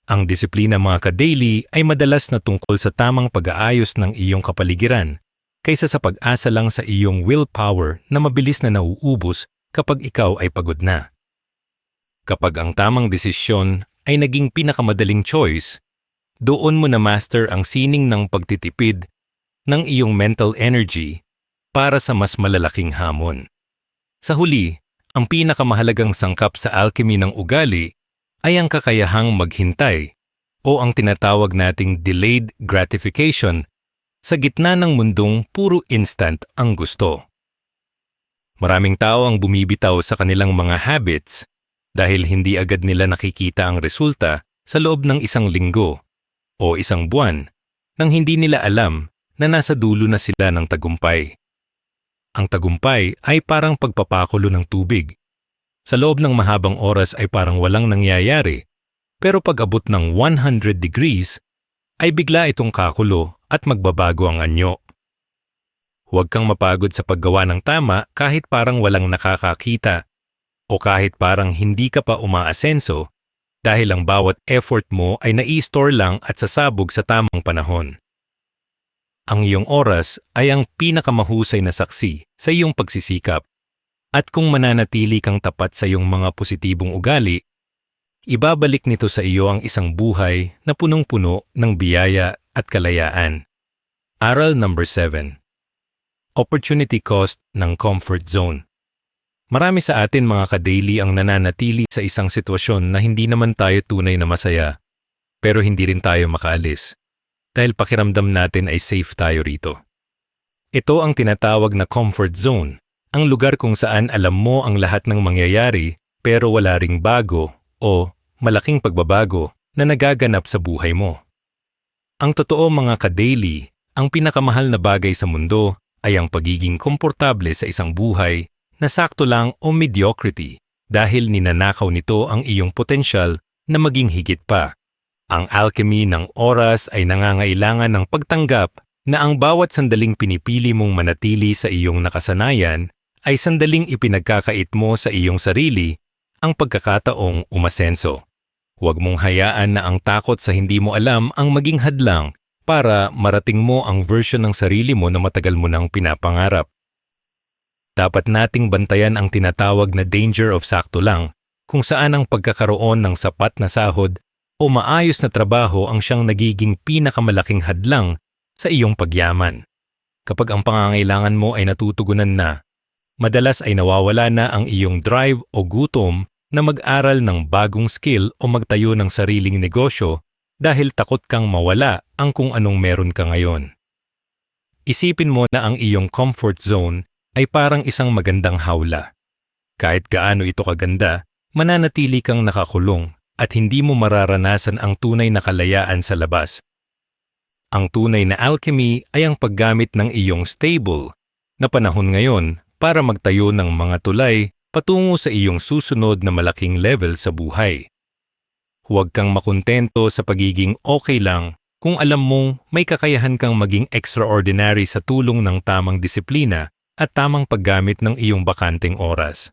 Ang disiplina mga ka-daily ay madalas na tungkol sa tamang pag-aayos ng iyong kapaligiran kaysa sa pag-asa lang sa iyong willpower na mabilis na nauubos kapag ikaw ay pagod na. Kapag ang tamang desisyon ay naging pinakamadaling choice, doon mo na master ang sining ng pagtitipid ng iyong mental energy para sa mas malalaking hamon. Sa huli, ang pinakamahalagang sangkap sa alchemy ng ugali ay ang kakayahang maghintay o ang tinatawag nating delayed gratification sa gitna ng mundong puro instant ang gusto. Maraming tao ang bumibitaw sa kanilang mga habits dahil hindi agad nila nakikita ang resulta sa loob ng isang linggo o isang buwan nang hindi nila alam na nasa dulo na sila ng tagumpay. Ang tagumpay ay parang pagpapakulo ng tubig. Sa loob ng mahabang oras ay parang walang nangyayari, pero pag abot ng 100 degrees, ay bigla itong kakulo at magbabago ang anyo. Huwag kang mapagod sa paggawa ng tama kahit parang walang nakakakita o kahit parang hindi ka pa umaasenso dahil ang bawat effort mo ay nai-store lang at sasabog sa tamang panahon. Ang iyong oras ay ang pinakamahusay na saksi sa iyong pagsisikap at kung mananatili kang tapat sa iyong mga positibong ugali, ibabalik nito sa iyo ang isang buhay na punong-puno ng biyaya at kalayaan. Aral number 7. Opportunity cost ng comfort zone. Marami sa atin mga ka-daily ang nananatili sa isang sitwasyon na hindi naman tayo tunay na masaya, pero hindi rin tayo makaalis, dahil pakiramdam natin ay safe tayo rito. Ito ang tinatawag na comfort zone, ang lugar kung saan alam mo ang lahat ng mangyayari pero wala ring bago o malaking pagbabago na nagaganap sa buhay mo. Ang totoo mga ka-daily, ang pinakamahal na bagay sa mundo ay ang pagiging komportable sa isang buhay na sakto lang o mediocrity dahil ninanakaw nito ang iyong potensyal na maging higit pa. Ang alchemy ng oras ay nangangailangan ng pagtanggap na ang bawat sandaling pinipili mong manatili sa iyong nakasanayan ay sandaling ipinagkakait mo sa iyong sarili ang pagkakataong umasenso. Huwag mong hayaan na ang takot sa hindi mo alam ang maging hadlang para marating mo ang version ng sarili mo na matagal mo nang pinapangarap. Dapat nating bantayan ang tinatawag na danger of sakto lang, kung saan ang pagkakaroon ng sapat na sahod o maayos na trabaho ang siyang nagiging pinakamalaking hadlang sa iyong pagyaman. Kapag ang pangangailangan mo ay natutugunan na, madalas ay nawawala na ang iyong drive o gutom na mag-aral ng bagong skill o magtayo ng sariling negosyo dahil takot kang mawala ang kung anong meron ka ngayon. Isipin mo na ang iyong comfort zone ay parang isang magandang hawla. Kahit gaano ito kaganda, mananatili kang nakakulong at hindi mo mararanasan ang tunay na kalayaan sa labas. Ang tunay na alchemy ay ang paggamit ng iyong stable na panahon ngayon para magtayo ng mga tulay patungo sa iyong susunod na malaking level sa buhay. Huwag kang makontento sa pagiging okay lang kung alam mong may kakayahan kang maging extraordinary sa tulong ng tamang disiplina at tamang paggamit ng iyong bakanteng oras.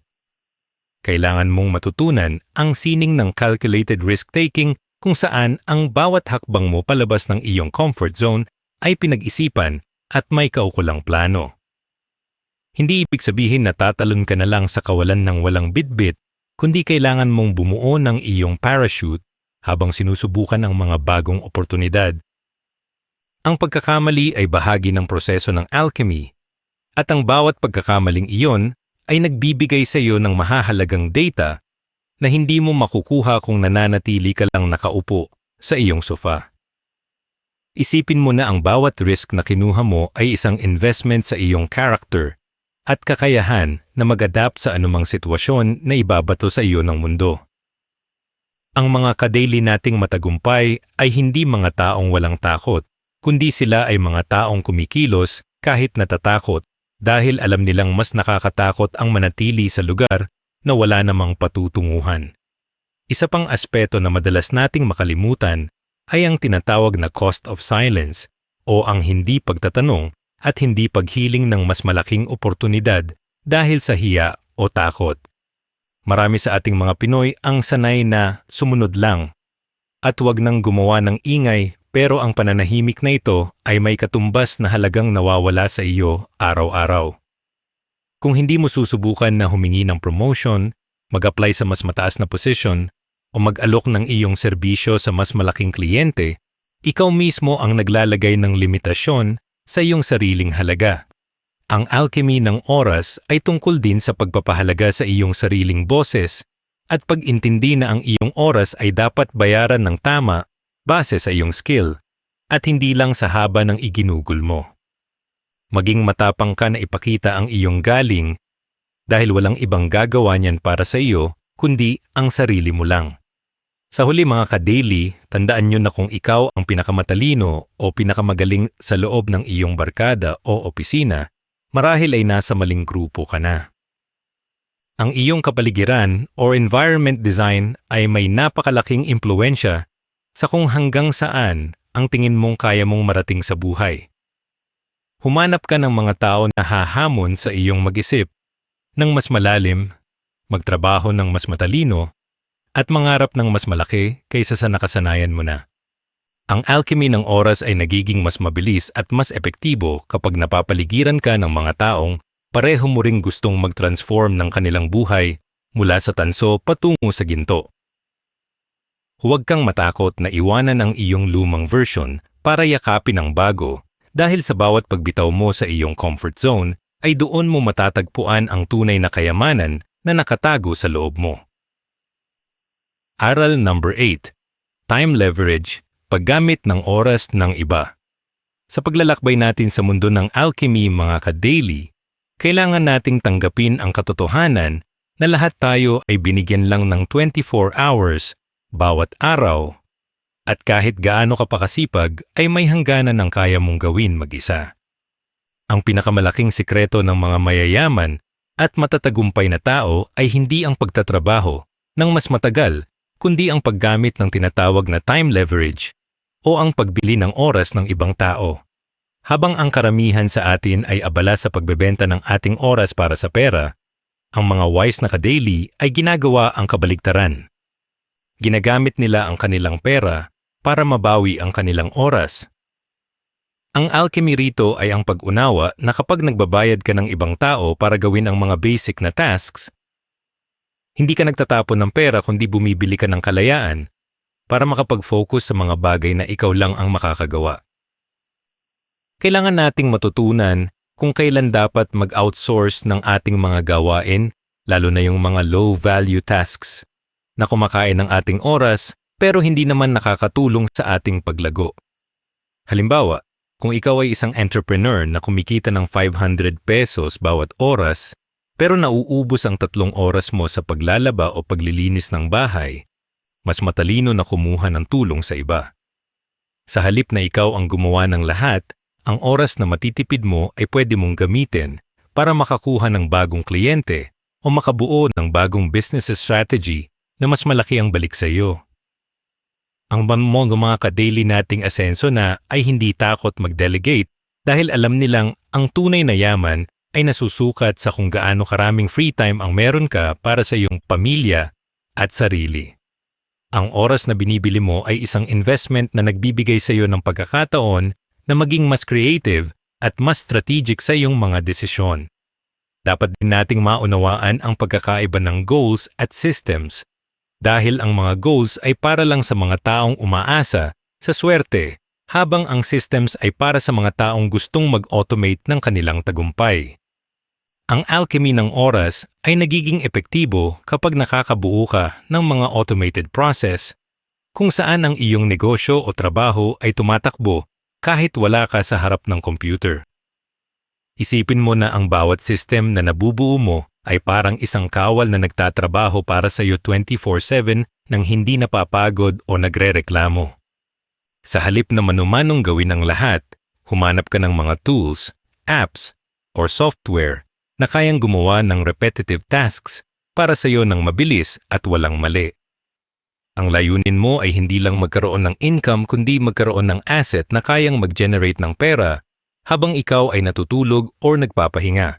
Kailangan mong matutunan ang sining ng calculated risk-taking kung saan ang bawat hakbang mo palabas ng iyong comfort zone ay pinag-isipan at may kaukulang plano. Hindi ibig sabihin na tatalon ka na lang sa kawalan ng walang bitbit, kundi kailangan mong bumuo ng iyong parachute habang sinusubukan ang mga bagong oportunidad. Ang pagkakamali ay bahagi ng proseso ng alchemy, at ang bawat pagkakamaling iyon ay nagbibigay sa iyo ng mahahalagang data na hindi mo makukuha kung nananatili ka lang nakaupo sa iyong sofa. Isipin mo na ang bawat risk na kinuha mo ay isang investment sa iyong character at kakayahan na mag-adapt sa anumang sitwasyon na ibabato sa iyo ng mundo. Ang mga ka-daily nating matagumpay ay hindi mga taong walang takot, kundi sila ay mga taong kumikilos kahit natatakot dahil alam nilang mas nakakatakot ang manatili sa lugar na wala namang patutunguhan. Isa pang aspeto na madalas nating makalimutan ay ang tinatawag na cost of silence o ang hindi pagtatanong at hindi paghiling ng mas malaking oportunidad dahil sa hiya o takot. Marami sa ating mga Pinoy ang sanay na sumunod lang at huwag nang gumawa ng ingay, pero ang pananahimik na ito ay may katumbas na halagang nawawala sa iyo araw-araw. Kung hindi mo susubukan na humingi ng promotion, mag-apply sa mas mataas na posisyon, o mag-alok ng iyong serbisyo sa mas malaking kliyente, ikaw mismo ang naglalagay ng limitasyon sa iyong sariling halaga. Ang alchemy ng oras ay tungkol din sa pagpapahalaga sa iyong sariling boses at pag-intindi na ang iyong oras ay dapat bayaran ng tama base sa iyong skill at hindi lang sa haba ng iginugol mo. Maging matapang ka na ipakita ang iyong galing dahil walang ibang gagawa niyan para sa iyo kundi ang sarili mo lang. Sa huli mga ka-daily, tandaan nyo na kung ikaw ang pinakamatalino o pinakamagaling sa loob ng iyong barkada o opisina, marahil ay nasa maling grupo ka na. Ang iyong kapaligiran o environment design ay may napakalaking impluwensya sa kung hanggang saan ang tingin mong kaya mong marating sa buhay. Humanap ka ng mga tao na hahamon sa iyong mag-isip ng mas malalim, magtrabaho ng mas matalino, at mangarap ng mas malaki kaysa sa nakasanayan mo na. Ang alchemy ng oras ay nagiging mas mabilis at mas epektibo kapag napapaligiran ka ng mga taong pareho mo ring gustong mag-transform ng kanilang buhay mula sa tanso patungo sa ginto. Huwag kang matakot na iwanan ang iyong lumang version para yakapin ang bago dahil sa bawat pagbitaw mo sa iyong comfort zone ay doon mo matatagpuan ang tunay na kayamanan na nakatago sa loob mo. Aral number 8. Time leverage, paggamit ng oras ng iba. Sa paglalakbay natin sa mundo ng alchemy mga ka-daily, kailangan nating tanggapin ang katotohanan na lahat tayo ay binigyan lang ng 24 hours bawat araw at kahit gaano ka pa kasipag ay may hangganan ang kaya mong gawin mag-isa. Ang pinakamalaking sikreto ng mga mayayaman at matatagumpay na tao ay hindi ang pagtatrabaho ng mas matagal kundi ang paggamit ng tinatawag na time leverage o ang pagbili ng oras ng ibang tao. Habang ang karamihan sa atin ay abala sa pagbebenta ng ating oras para sa pera, ang mga wise na ka-daily ay ginagawa ang kabaligtaran. Ginagamit nila ang kanilang pera para mabawi ang kanilang oras. Ang alchemy rito ay ang pag-unawa na kapag nagbabayad ka ng ibang tao para gawin ang mga basic na tasks, hindi ka nagtatapon ng pera kundi bumibili ka ng kalayaan para makapag-focus sa mga bagay na ikaw lang ang makakagawa. Kailangan nating matutunan kung kailan dapat mag-outsource ng ating mga gawain, lalo na yung mga low-value tasks na kumakain ng ating oras pero hindi naman nakakatulong sa ating paglago. Halimbawa, kung ikaw ay isang entrepreneur na kumikita ng 500 pesos bawat oras, pero nauubos ang 3 oras mo sa paglalaba o paglilinis ng bahay, mas matalino na kumuha ng tulong sa iba. Sa halip na ikaw ang gumawa ng lahat, ang oras na matitipid mo ay pwede mong gamitin para makakuha ng bagong kliyente o makabuo ng bagong business strategy na mas malaki ang balik sa iyo. Ang mga ka-daily nating asenso na ay hindi takot mag-delegate dahil alam nilang ang tunay na yaman ay nasusukat sa kung gaano karaming free time ang meron ka para sa iyong pamilya at sarili. Ang oras na binibili mo ay isang investment na nagbibigay sa iyo ng pagkakataon na maging mas creative at mas strategic sa iyong mga desisyon. Dapat din nating maunawaan ang pagkakaiba ng goals at systems dahil ang mga goals ay para lang sa mga taong umaasa sa swerte habang ang systems ay para sa mga taong gustong mag-automate ng kanilang tagumpay. Ang alchemy ng oras ay nagiging epektibo kapag nakakabuo ka ng mga automated process kung saan ang iyong negosyo o trabaho ay tumatakbo kahit wala ka sa harap ng computer. Isipin mo na ang bawat system na nabubuo mo ay parang isang kawal na nagtatrabaho para sa iyo 24/7 nang hindi napapagod o nagrereklamo. Sa halip na manumanong gawin ang lahat, humanap ka ng mga tools, apps, or software na kayang gumawa ng repetitive tasks para sa iyo ng mabilis at walang mali. Ang layunin mo ay hindi lang magkaroon ng income kundi magkaroon ng asset na kayang mag-generate ng pera habang ikaw ay natutulog o nagpapahinga.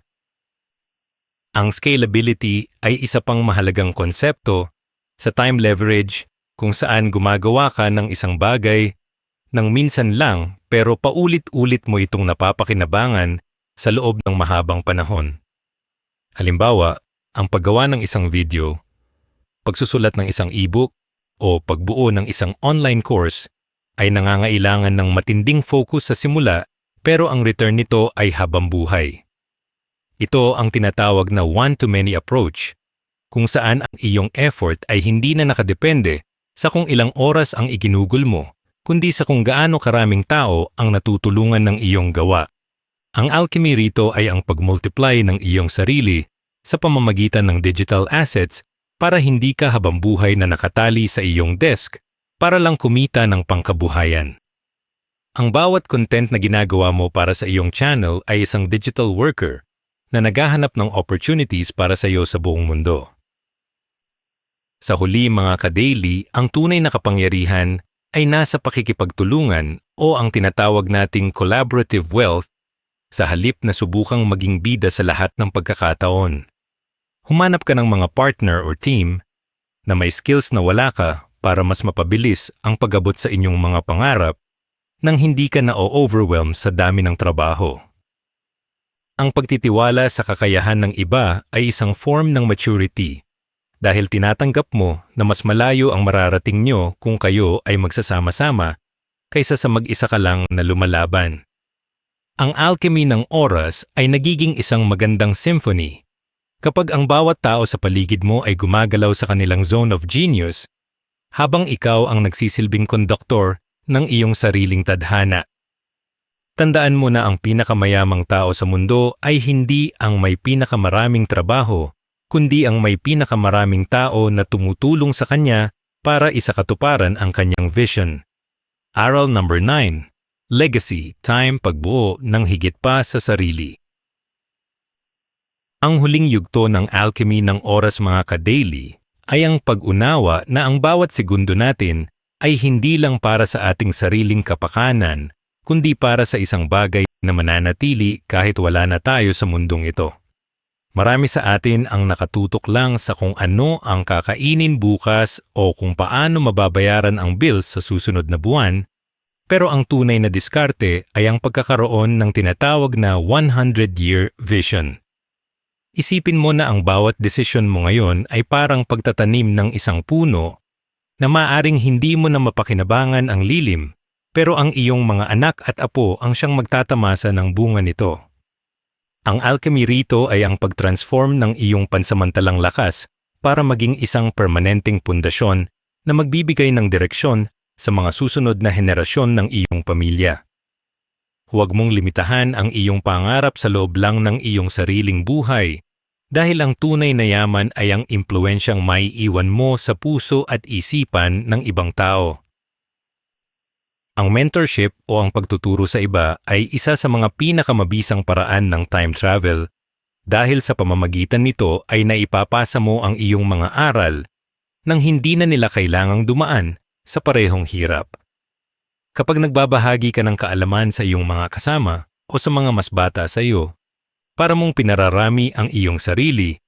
Ang scalability ay isa pang mahalagang konsepto sa time leverage kung saan gumagawa ka ng isang bagay nang minsan lang pero paulit-ulit mo itong napapakinabangan sa loob ng mahabang panahon. Halimbawa, ang paggawa ng isang video, pagsusulat ng isang ebook, o pagbuo ng isang online course ay nangangailangan ng matinding focus sa simula pero ang return nito ay habang buhay. Ito ang tinatawag na one-to-many approach, kung saan ang iyong effort ay hindi na nakadepende sa kung ilang oras ang iginugol mo, kundi sa kung gaano karaming tao ang natutulungan ng iyong gawa. Ang alchemy rito ay ang pag-multiply ng iyong sarili sa pamamagitan ng digital assets para hindi ka habang buhay na nakatali sa iyong desk para lang kumita ng pangkabuhayan. Ang bawat content na ginagawa mo para sa iyong channel ay isang digital worker na naghahanap ng opportunities para sa iyo sa buong mundo. Sa huli mga ka-daily, ang tunay na kapangyarihan ay nasa pakikipagtulungan o ang tinatawag nating collaborative wealth sa halip na subukang maging bida sa lahat ng pagkakataon. Humanap ka ng mga partner or team na may skills na wala ka para mas mapabilis ang pag-abot sa inyong mga pangarap nang hindi ka na-overwhelm sa dami ng trabaho. Ang pagtitiwala sa kakayahan ng iba ay isang form ng maturity dahil tinatanggap mo na mas malayo ang mararating nyo kung kayo ay magsasama-sama kaysa sa mag-isa ka lang na lumalaban. Ang alchemy ng oras ay nagiging isang magandang symphony. Kapag ang bawat tao sa paligid mo ay gumagalaw sa kanilang zone of genius, habang ikaw ang nagsisilbing konduktor ng iyong sariling tadhana. Tandaan mo na ang pinakamayamang tao sa mundo ay hindi ang may pinakamaraming trabaho, kundi ang may pinakamaraming tao na tumutulong sa kanya para isakatuparan ang kanyang vision. Aral number 9. Legacy, time pagbuo ng higit pa sa sarili. Ang huling yugto ng alchemy ng oras mga ka-daily ay ang pag-unawa na ang bawat segundo natin ay hindi lang para sa ating sariling kapakanan, kundi para sa isang bagay na mananatili kahit wala na tayo sa mundong ito. Marami sa atin ang nakatutok lang sa kung ano ang kakainin bukas o kung paano mababayaran ang bills sa susunod na buwan, pero ang tunay na diskarte ay ang pagkakaroon ng tinatawag na 100-year vision. Isipin mo na ang bawat desisyon mo ngayon ay parang pagtatanim ng isang puno na maaring hindi mo na mapakinabangan ang lilim, pero ang iyong mga anak at apo ang siyang magtatamasa ng bunga nito. Ang alchemy rito ay ang pag-transform ng iyong pansamantalang lakas para maging isang permanenteng pundasyon na magbibigay ng direksyon sa mga susunod na henerasyon ng iyong pamilya. Huwag mong limitahan ang iyong pangarap sa loob lang ng iyong sariling buhay, dahil ang tunay na yaman ay ang impluensyang maiiwan mo sa puso at isipan ng ibang tao. Ang mentorship o ang pagtuturo sa iba ay isa sa mga pinakamabisang paraan ng time travel dahil sa pamamagitan nito ay naipapasa mo ang iyong mga aral nang hindi na nila kailangang dumaan sa parehong hirap. Kapag nagbabahagi ka ng kaalaman sa iyong mga kasama o sa mga mas bata sa iyo, para mong pinararami ang iyong sarili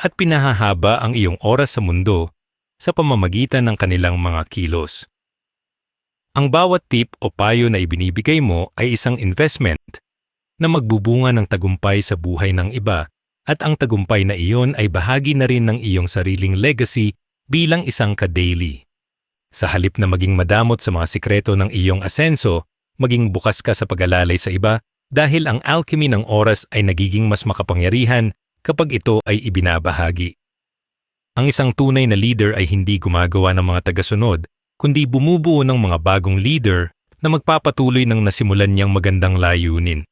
at pinahahaba ang iyong oras sa mundo sa pamamagitan ng kanilang mga kilos. Ang bawat tip o payo na ibinibigay mo ay isang investment na magbubunga ng tagumpay sa buhay ng iba at ang tagumpay na iyon ay bahagi na rin ng iyong sariling legacy bilang isang ka-daily. Sa halip na maging madamot sa mga sikreto ng iyong asenso, maging bukas ka sa pag-alalay sa iba dahil ang alchemy ng oras ay nagiging mas makapangyarihan kapag ito ay ibinabahagi. Ang isang tunay na leader ay hindi gumagawa ng mga tagasunod, kundi bumubuo ng mga bagong leader na magpapatuloy ng nasimulan niyang magandang layunin.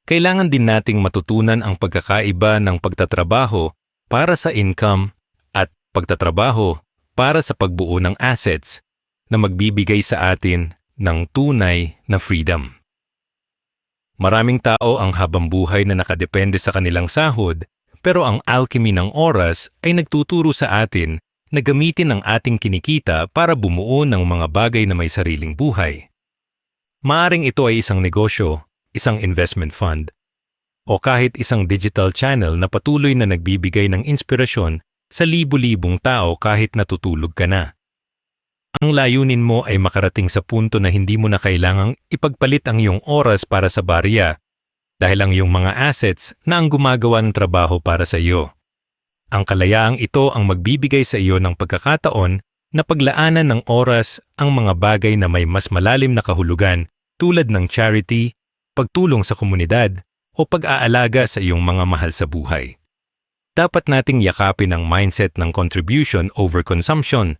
Kailangan din nating matutunan ang pagkakaiba ng pagtatrabaho para sa income at pagtatrabaho para sa pagbuo ng assets na magbibigay sa atin ng tunay na freedom. Maraming tao ang habang buhay na nakadepende sa kanilang sahod, pero ang alchemy ng oras ay nagtuturo sa atin na gamitin ang ating kinikita para bumuo ng mga bagay na may sariling buhay. Maaring ito ay isang negosyo, isang investment fund, o kahit isang digital channel na patuloy na nagbibigay ng inspirasyon sa libu-libong tao kahit natutulog ka na. Ang layunin mo ay makarating sa punto na hindi mo na kailangang ipagpalit ang iyong oras para sa barya dahil ang iyong mga assets na ang gumagawa ng trabaho para sa iyo. Ang kalayaang ito ang magbibigay sa iyo ng pagkakataon na paglaanan ng oras ang mga bagay na may mas malalim na kahulugan tulad ng charity, pagtulong sa komunidad o pag-aalaga sa iyong mga mahal sa buhay. Dapat nating yakapin ang mindset ng contribution over consumption,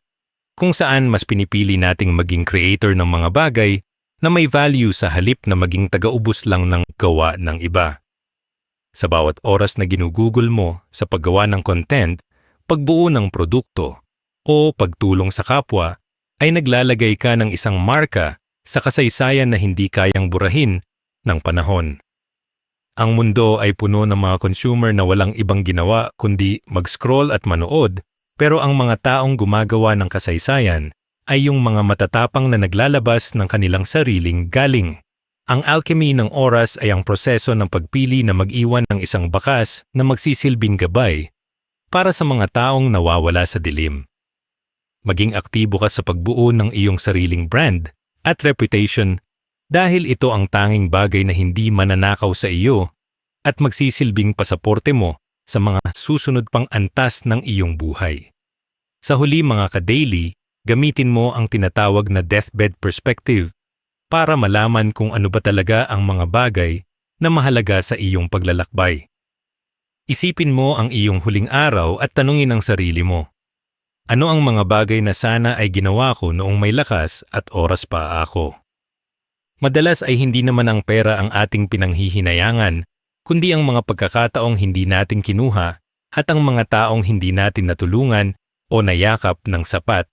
kung saan mas pinipili nating maging creator ng mga bagay na may value sa halip na maging taga-ubos lang ng gawa ng iba. Sa bawat oras na ginugugol mo sa paggawa ng content, pagbuo ng produkto, o pagtulong sa kapwa, ay naglalagay ka ng isang marka sa kasaysayan na hindi kayang burahin ng panahon. Ang mundo ay puno ng mga consumer na walang ibang ginawa kundi mag-scroll at manood, pero ang mga taong gumagawa ng kasaysayan ay yung mga matatapang na naglalabas ng kanilang sariling galing. Ang alchemy ng oras ay ang proseso ng pagpili na mag-iwan ng isang bakas na magsisilbing gabay para sa mga taong nawawala sa dilim. Maging aktibo ka sa pagbuo ng iyong sariling brand at reputation dahil ito ang tanging bagay na hindi mananakaw sa iyo at magsisilbing pasaporte mo sa mga susunod pang antas ng iyong buhay. Sa huli mga ka-daily, gamitin mo ang tinatawag na deathbed perspective para malaman kung ano ba talaga ang mga bagay na mahalaga sa iyong paglalakbay. Isipin mo ang iyong huling araw at tanungin ang sarili mo, ano ang mga bagay na sana ay ginawa ko noong may lakas at oras pa ako? Madalas ay hindi naman ang pera ang ating pinanghihinayangan, kundi ang mga pagkakataong hindi natin kinuha at ang mga taong hindi natin natulungan o nayakap ng sapat.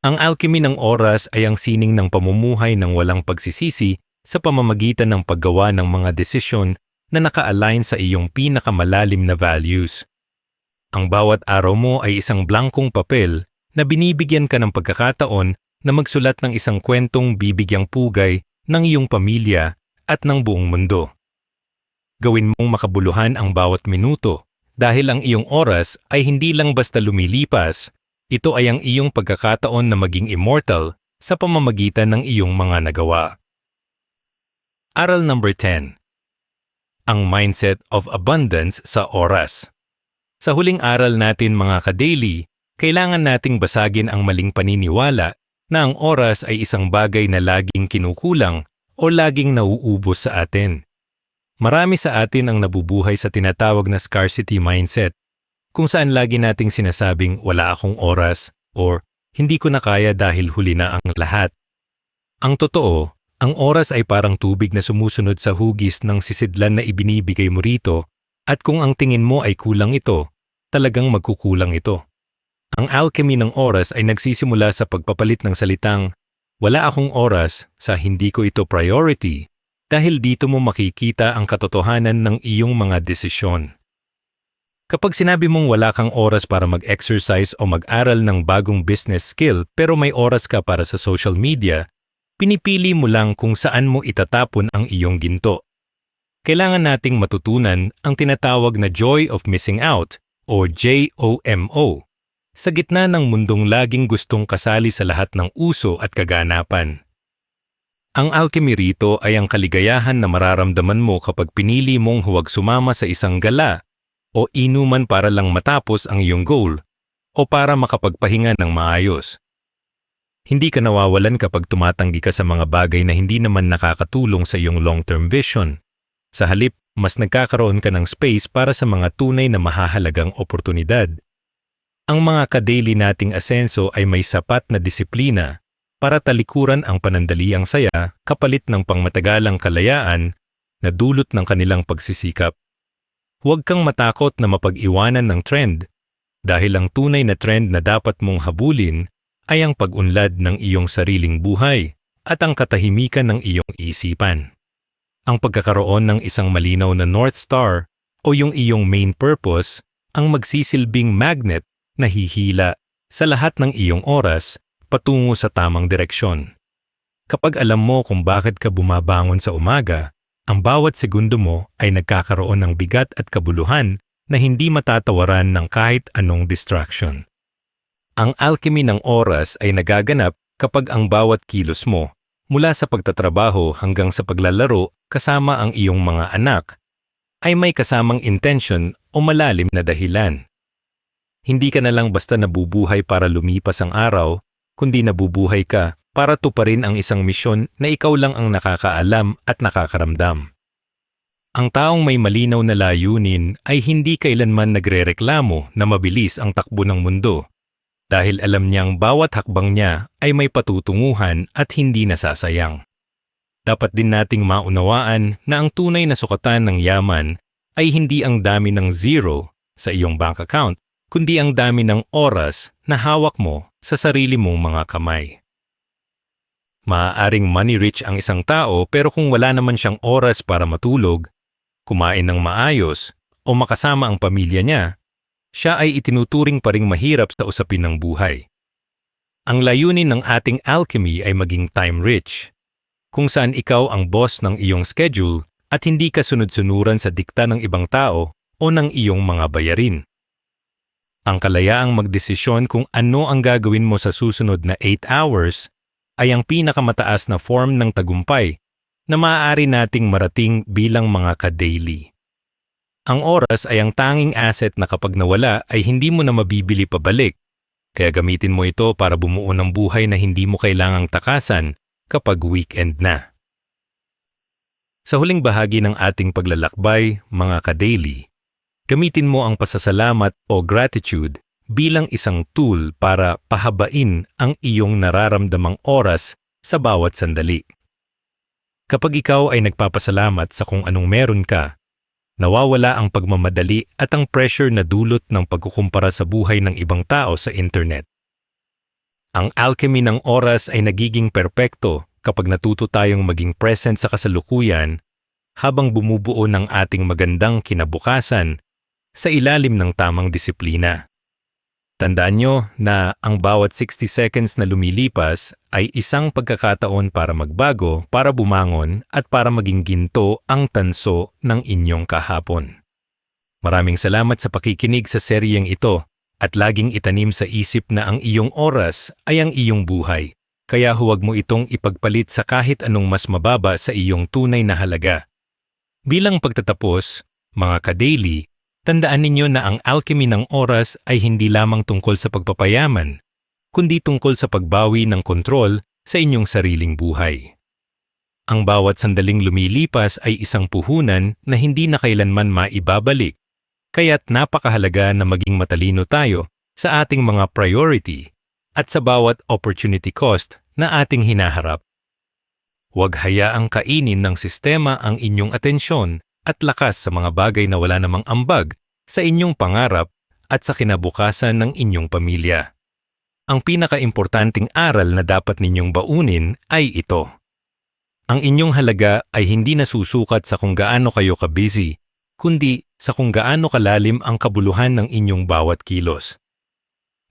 Ang alchemy ng oras ay ang sining ng pamumuhay ng walang pagsisisi sa pamamagitan ng paggawa ng mga desisyon na naka-align sa iyong pinakamalalim na values. Ang bawat araw mo ay isang blankong papel na binibigyan ka ng pagkakataon na magsulat ng isang kwentong bibigyang pugay ng iyong pamilya at ng buong mundo. Gawin mong makabuluhan ang bawat minuto dahil ang iyong oras ay hindi lang basta lumilipas, ito ay ang iyong pagkakataon na maging immortal sa pamamagitan ng iyong mga nagawa. Aral number 10. Ang mindset of abundance sa oras. Sa huling aral natin mga ka-daily, kailangan nating basagin ang maling paniniwala na ang oras ay isang bagay na laging kinukulang o laging nauubos sa atin. Marami sa atin ang nabubuhay sa tinatawag na scarcity mindset, kung saan lagi nating sinasabing wala akong oras or hindi ko na kaya dahil huli na ang lahat. Ang totoo, ang oras ay parang tubig na sumusunod sa hugis ng sisidlan na ibinibigay mo rito at kung ang tingin mo ay kulang ito, talagang magkukulang ito. Ang alchemy ng oras ay nagsisimula sa pagpapalit ng salitang, "Wala akong oras" sa "Hindi ko ito priority" dahil dito mo makikita ang katotohanan ng iyong mga desisyon. Kapag sinabi mong wala kang oras para mag-exercise o mag-aral ng bagong business skill pero may oras ka para sa social media, pinipili mo lang kung saan mo itatapon ang iyong ginto. Kailangan nating matutunan ang tinatawag na joy of missing out o JOMO. Sa gitna ng mundong laging gustong kasali sa lahat ng uso at kaganapan. Ang alchemy rito ay ang kaligayahan na mararamdaman mo kapag pinili mong huwag sumama sa isang gala o inuman para lang matapos ang iyong goal o para makapagpahinga ng maayos. Hindi ka nawawalan kapag tumatanggi ka sa mga bagay na hindi naman nakakatulong sa iyong long-term vision. Sa halip, mas nagkakaroon ka ng space para sa mga tunay na mahahalagang oportunidad. Ang mga ka-daily nating asenso ay may sapat na disiplina para talikuran ang panandaliang saya kapalit ng pangmatagalang kalayaan na dulot ng kanilang pagsisikap. Huwag kang matakot na mapag-iwanan ng trend dahil ang tunay na trend na dapat mong habulin ay ang pag-unlad ng iyong sariling buhay at ang katahimikan ng iyong isipan. Ang pagkakaroon ng isang malinaw na North Star o yung iyong main purpose ang magsisilbing magnet na hihila sa lahat ng iyong oras patungo sa tamang direksyon. Kapag alam mo kung bakit ka bumabangon sa umaga, ang bawat segundo mo ay nagkakaroon ng bigat at kabuluhan na hindi matatawaran ng kahit anong distraction. Ang alchemy ng oras ay nagaganap kapag ang bawat kilos mo, mula sa pagtatrabaho hanggang sa paglalaro kasama ang iyong mga anak, ay may kasamang intention o malalim na dahilan. Hindi ka na lang basta nabubuhay para lumipas ang araw, kundi nabubuhay ka para tuparin ang isang misyon na ikaw lang ang nakakaalam at nakakaramdam. Ang taong may malinaw na layunin ay hindi kailanman nagrereklamo na mabilis ang takbo ng mundo, dahil alam niyang bawat hakbang niya ay may patutunguhan at hindi nasasayang. Dapat din nating maunawaan na ang tunay na sukatan ng yaman ay hindi ang dami ng zero sa iyong bank account, kundi ang dami ng oras na hawak mo sa sarili mong mga kamay. Maaaring money rich ang isang tao pero kung wala naman siyang oras para matulog, kumain ng maayos o makasama ang pamilya niya, siya ay itinuturing pa ring mahirap sa usapin ng buhay. Ang layunin ng ating alchemy ay maging time rich, kung saan ikaw ang boss ng iyong schedule at hindi ka sunod-sunuran sa dikta ng ibang tao o ng iyong mga bayarin. Ang kalayaang magdesisyon kung ano ang gagawin mo sa susunod na 8 hours ay ang pinakamataas na form ng tagumpay na maaari nating marating bilang mga ka-daily. Ang oras ay ang tanging asset na kapag nawala ay hindi mo na mabibili pabalik, kaya gamitin mo ito para bumuo ng buhay na hindi mo kailangang takasan kapag weekend na. Sa huling bahagi ng ating paglalakbay, mga ka-daily, gamitin mo ang pasasalamat o gratitude bilang isang tool para pahabain ang iyong nararamdamang oras sa bawat sandali. Kapag ikaw ay nagpapasalamat sa kung anong meron ka, nawawala ang pagmamadali at ang pressure na dulot ng pagkukumpara sa buhay ng ibang tao sa internet. Ang alchemy ng oras ay nagiging perpekto kapag natuto tayong maging present sa kasalukuyan habang bumubuo ng ating magandang kinabukasan sa ilalim ng tamang disiplina. Tandaan nyo na ang bawat 60 seconds na lumilipas ay isang pagkakataon para magbago, para bumangon at para maging ginto ang tanso ng inyong kahapon. Maraming salamat sa pakikinig sa seryeng ito at laging itanim sa isip na ang iyong oras ay ang iyong buhay, kaya huwag mo itong ipagpalit sa kahit anong mas mababa sa iyong tunay na halaga. Bilang pagtatapos, mga ka-daily, tandaan ninyo na ang alchemy ng oras ay hindi lamang tungkol sa pagpapayaman, kundi tungkol sa pagbawi ng kontrol sa inyong sariling buhay. Ang bawat sandaling lumilipas ay isang puhunan na hindi na kailanman maibabalik, kaya't napakahalaga na maging matalino tayo sa ating mga priority at sa bawat opportunity cost na ating hinaharap. Huwag hayaang kainin ng sistema ang inyong atensyon at lakas sa mga bagay na wala namang ambag sa inyong pangarap at sa kinabukasan ng inyong pamilya. Ang pinakaimportanting aral na dapat ninyong baunin ay ito. Ang inyong halaga ay hindi nasusukat sa kung gaano kayo ka-busy, kundi sa kung gaano kalalim ang kabuluhan ng inyong bawat kilos.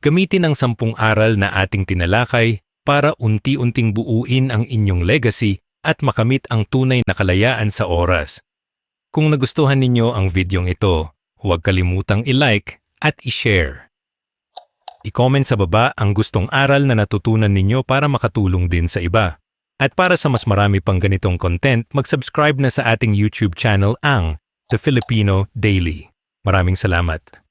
Gamitin ang 10 aral na ating tinalakay para unti-unting buuin ang inyong legacy at makamit ang tunay na kalayaan sa oras. Kung nagustuhan ninyo ang videong ito, huwag kalimutang i-like at i-share. I-comment sa baba ang gustong aral na natutunan ninyo para makatulong din sa iba. At para sa mas marami pang ganitong content, mag-subscribe na sa ating YouTube channel ang The Filipino Daily. Maraming salamat.